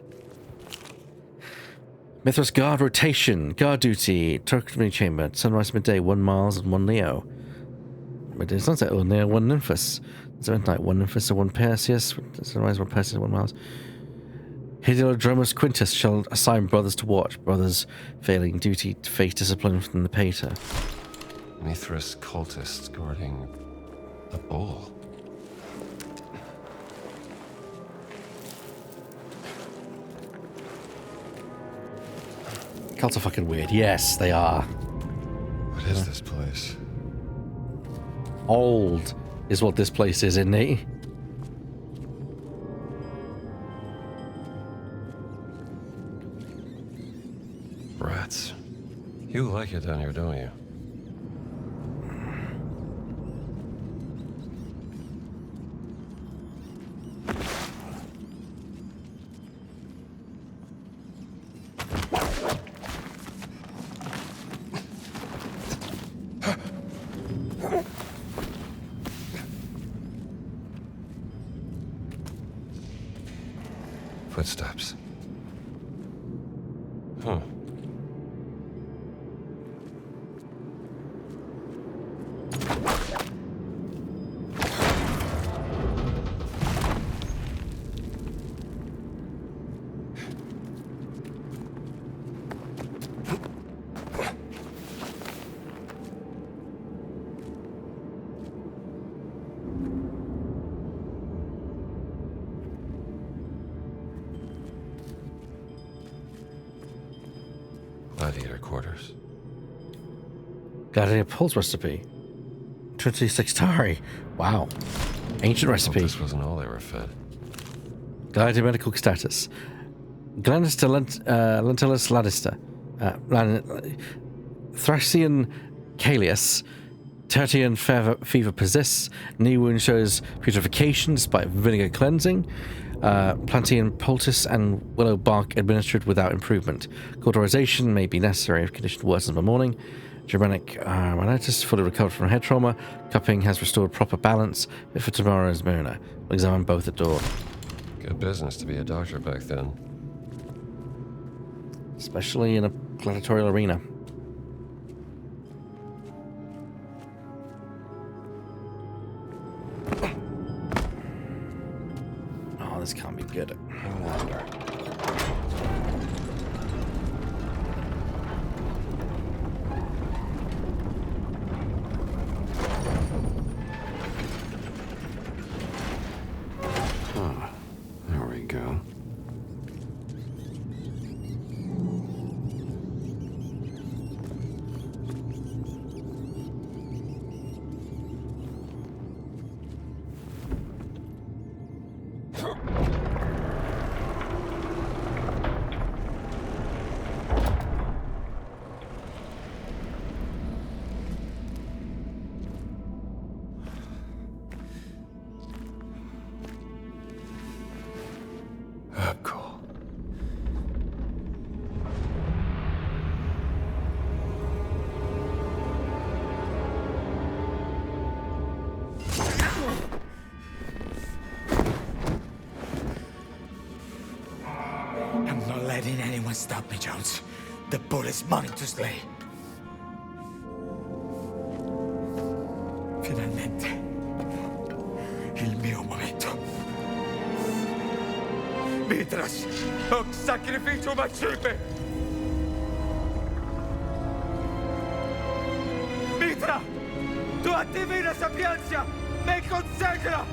Mithras guard rotation, guard duty, Turkmeni chamber, sunrise midday, 1 Mars and 1 Leo. Midday sunset, 1 Leo, 1 Nymphus. It's midnight, 1 Nymphus and 1 Perseus. Sunrise, 1 Perseus, 1 Mars. Heliodromus Quintus shall assign brothers to watch, brothers failing duty to face discipline from the pater. Mithras cultists guarding a bull. Cults are fucking weird. Yes, they are. What is this place? Old is what this place is, isn't it? Rats. You like it down here, don't you? Footsteps. Huh. Gladiator quarters. Gladiator pulse recipe. 26 Tari. Wow. Ancient Hope recipe. this wasn't all they were fed. Gladiator medical status. Glanister Lentillus Lannister. Thracian Calius. Tertian fever persists. Knee wound shows putrefaction despite vinegar cleansing. Plantain poultice and willow bark administered without improvement. Cauterization may be necessary if condition worsens by morning. Germanic rhinitis fully recovered from head trauma. Cupping has restored proper balance. Fit for tomorrow's Myrna. We'll examine both at dawn. Good business to be a doctor back then. Especially in a gladiatorial arena. Oh, this can't be good. I wonder. There we go. Cool. I'm not letting anyone stop me, Jones. The bull is mine to slay. Finalmente. Il mio momento. Mitras, hoc sacrificium macipe! Mitra, tua divina sapienza me consacra!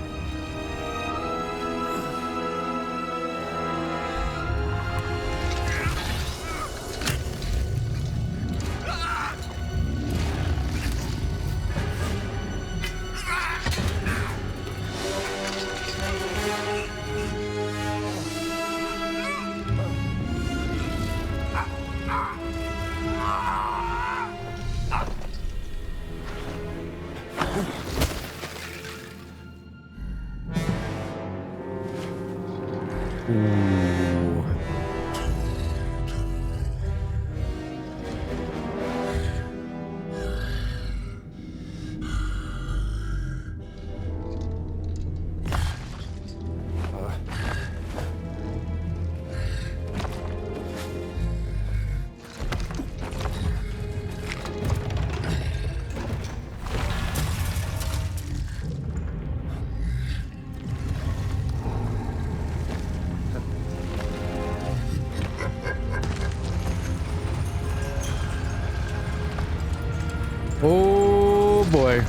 Oh boy.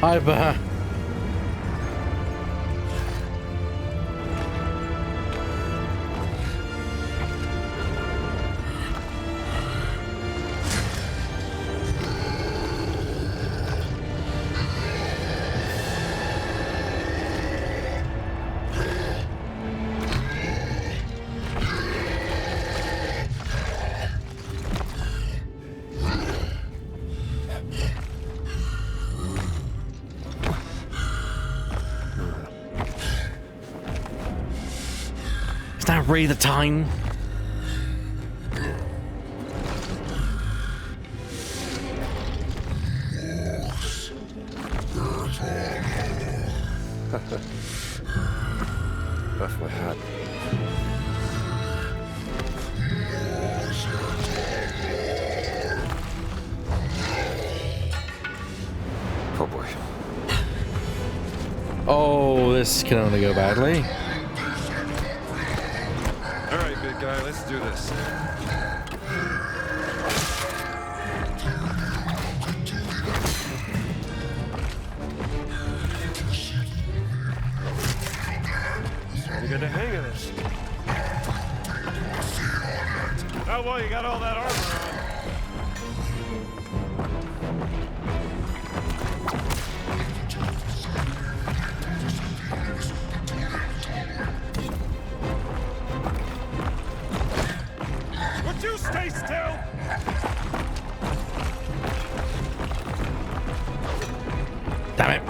Ebak. Is that really the time? Left my hat. Oh boy. Oh, this can only go badly. All right, big guy, let's do this. Starting to get the hang of this. How well you got all that armor on? Would you stay still? Damn it.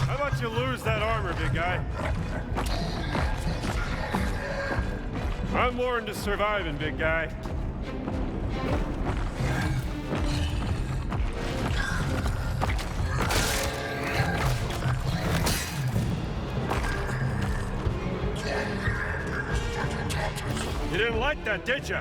How about you lose that armor, big guy? I'm more into surviving, big guy. You didn't like that, did you?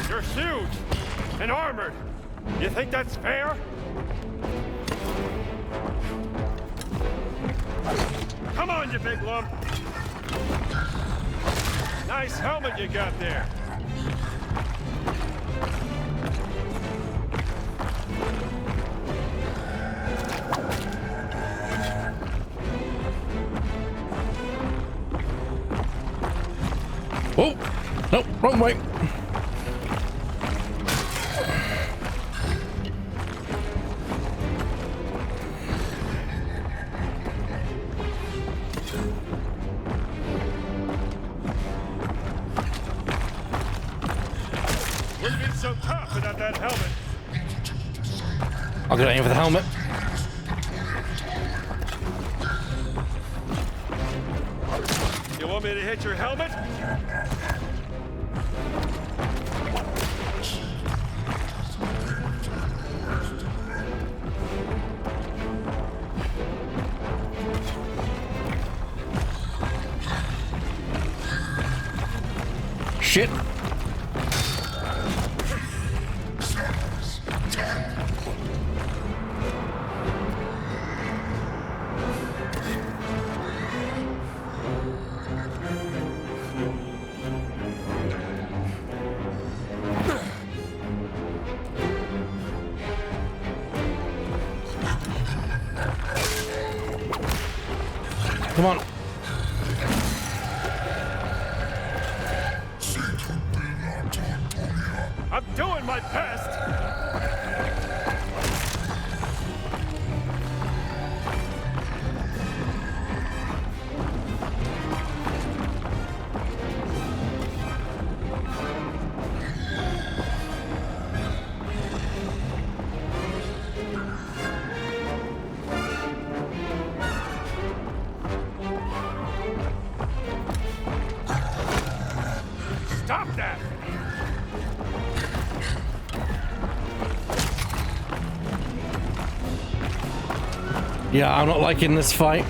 You're huge and armored. You think that's fair? Come on, you big lump. Nice helmet you got there. Oh, no, wrong way. Wouldn't be so tough without that helmet. I'll go aim for the helmet. You want me to hit your helmet? Shit. Come on. I'm doing my best. Stop that! Yeah, I'm not liking this fight.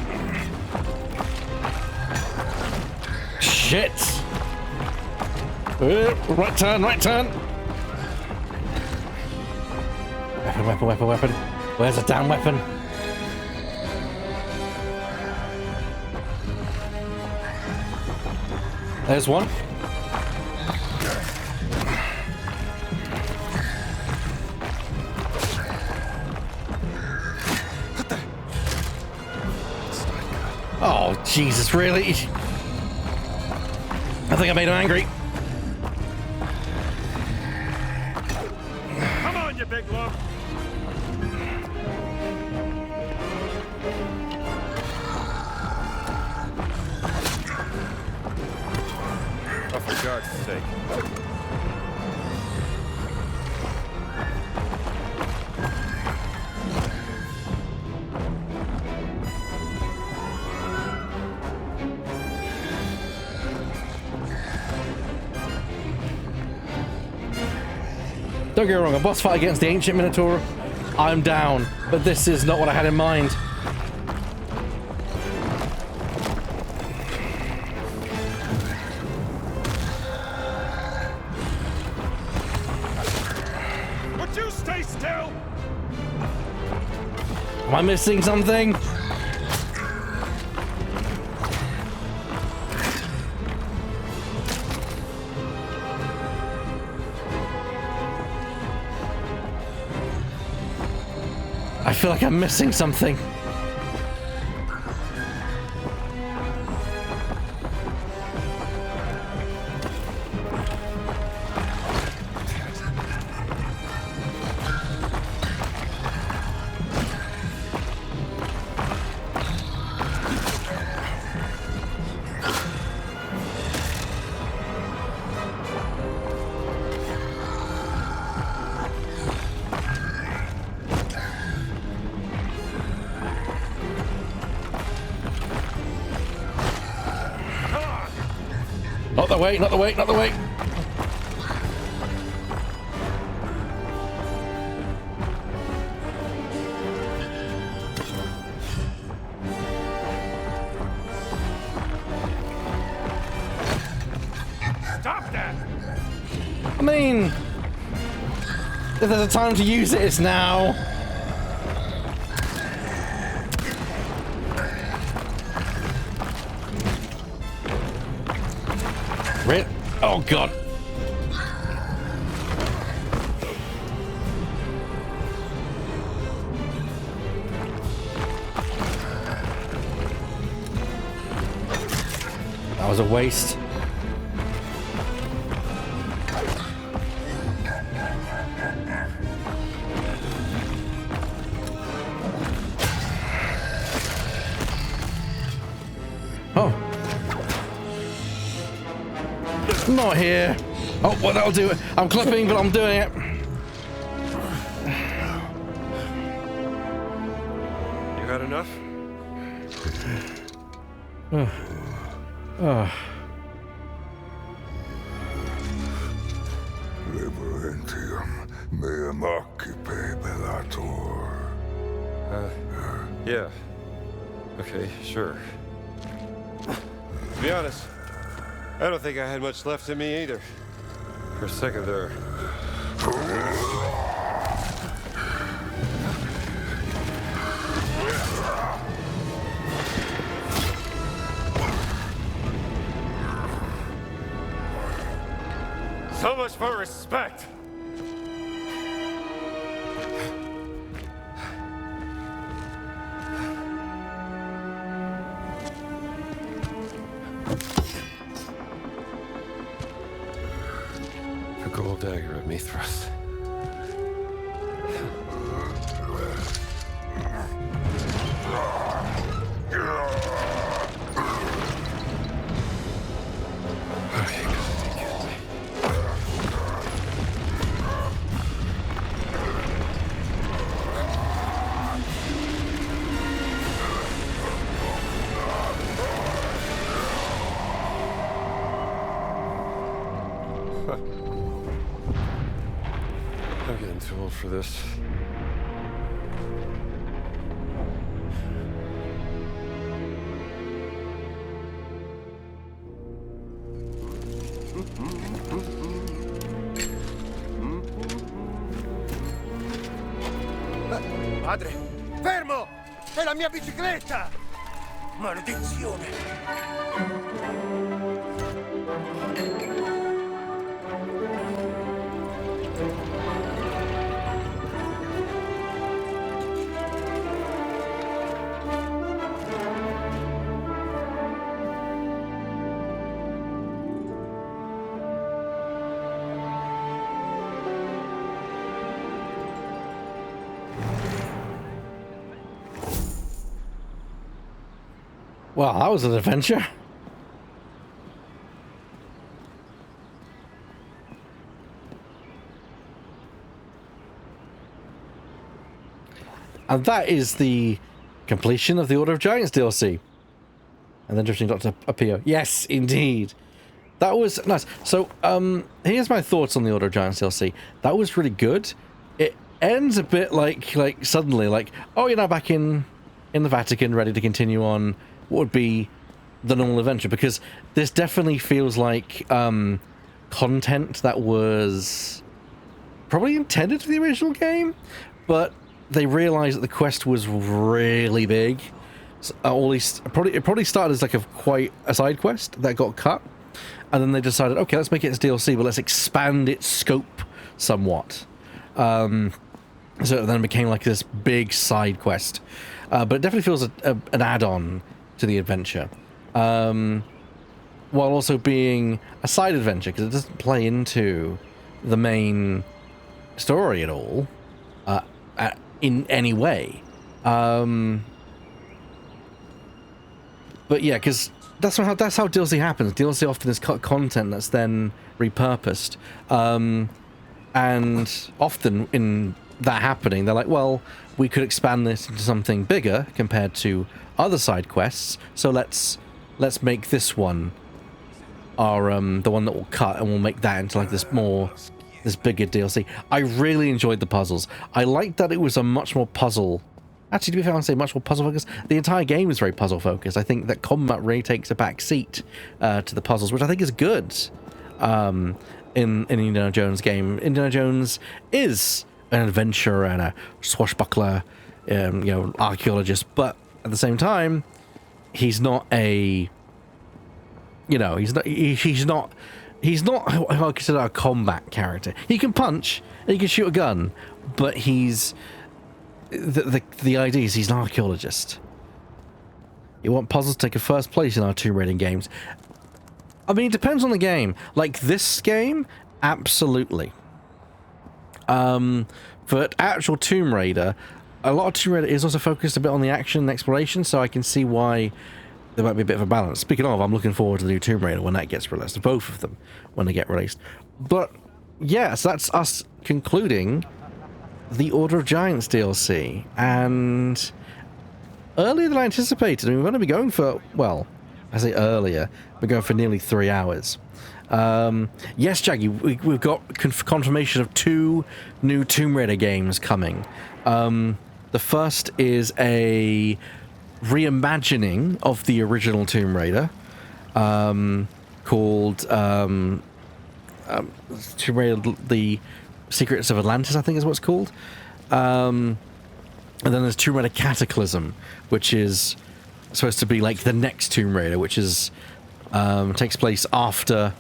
Shit. Right turn, right turn. Weapon, weapon, weapon, weapon. Where's the damn weapon? There's one. Oh, Jesus, really? I think I made him angry. Come on, you big lump. Oh, for God's sake. Don't get me wrong, a boss fight against the Ancient Minotaur, I'm down, but this is not what I had in mind. Am I missing something? I feel like I'm missing something. Not the way, not the way, not the way. Stop that! I mean, if there's a time to use it, it's now. Right? Oh god. That was a waste. Oh. Not here. Oh, well, that'll do it. I'm clipping, but I'm doing it. You had enough? Liberentium meum occipe bellator. Yeah. Okay, sure. To be honest, I don't think I had much left in me either. For a second there. So much for respect! A gold dagger at Mithras. I'm getting too old for this. Padre, fermo! È la mia bicicletta! Maledizione! Well, that was an adventure. And that is the completion of the Order of Giants DLC. And then drifting Dr. Apio. Yes, indeed. That was nice. So, here's my thoughts on the Order of Giants DLC. That was really good. It ends a bit like suddenly, like, oh, you're now back in the Vatican, ready to continue on what would be the normal adventure, because this definitely feels like content that was probably intended for the original game, but they realized that the quest was really big. Or at least, it probably started as like quite a side quest that got cut. And then they decided, okay, let's make it as DLC, but let's expand its scope somewhat. So it then became like this big side quest. But it definitely feels an add-on to the adventure. While also being a side adventure, because it doesn't play into the main story at all, in any way. But yeah, because that's how DLC happens. DLC often is content that's then repurposed, and often in that happening, they're like, well, we could expand this into something bigger compared to other side quests. So let's make this one our the one that will cut, and we'll make that into like this bigger DLC. I really enjoyed the puzzles. I liked that it was a much more puzzle. Actually, to be fair, I would say much more puzzle focused. The entire game is very puzzle focused. I think that combat really takes a back seat to the puzzles, which I think is good. In Indiana Jones game, Indiana Jones is an adventurer and a swashbuckler, archaeologist, but at the same time, he's not a, he's not who I consider a combat character. He can punch and he can shoot a gun, but he's the idea is he's an archaeologist. You want puzzles to take a first place in our Tomb Raider games? I mean, it depends on the game. Like this game, absolutely. For actual Tomb Raider, a lot of Tomb Raider is also focused a bit on the action and exploration, so I can see why there might be a bit of a balance. Speaking of, I'm looking forward to the new Tomb Raider when that gets released. Both of them, when they get released. But, yeah, so that's us concluding the Order of Giants DLC. And earlier than I anticipated. I mean, we're going to be going for, well, I say earlier, we're going for nearly 3 hours. Yes, Jaggy, we've got confirmation of 2 new Tomb Raider games coming. The first is a reimagining of the original Tomb Raider, called Tomb Raider: The Secrets of Atlantis, I think is what it's called. And then there's Tomb Raider Cataclysm, which is supposed to be like the next Tomb Raider, which is takes place after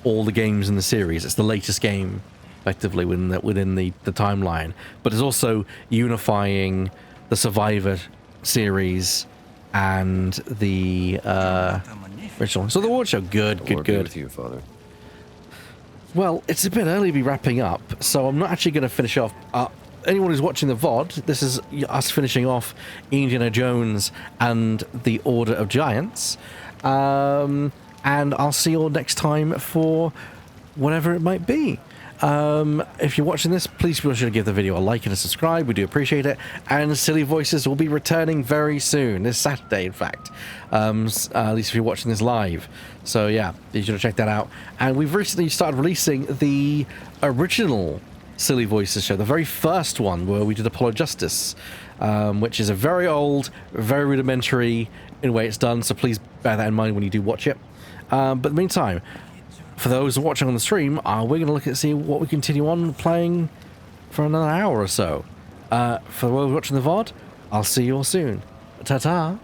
all the games in the series. It's the latest game, effectively, within the timeline. But it's also unifying the Survivor series and the original. So the award show, good. With you, Father. Well, it's a bit early to be wrapping up, so I'm not actually going to finish off. Anyone who's watching the VOD, this is us finishing off Indiana Jones and the Order of Giants. And I'll see you all next time for whatever it might be. If you're watching this, please be sure to give the video a like and a subscribe. We do appreciate it. And Silly Voices will be returning very soon. This Saturday, in fact. At least if you're watching this live. So yeah, be sure to check that out. And we've recently started releasing the original Silly Voices show, the very first one where we did Apollo Justice, which is a very old, very rudimentary in the way it's done. So please bear that in mind when you do watch it. But in the meantime, for those watching on the stream, we're going to look at see what we continue on playing for another hour or so. For those watching the VOD, I'll see you all soon. Ta-ta!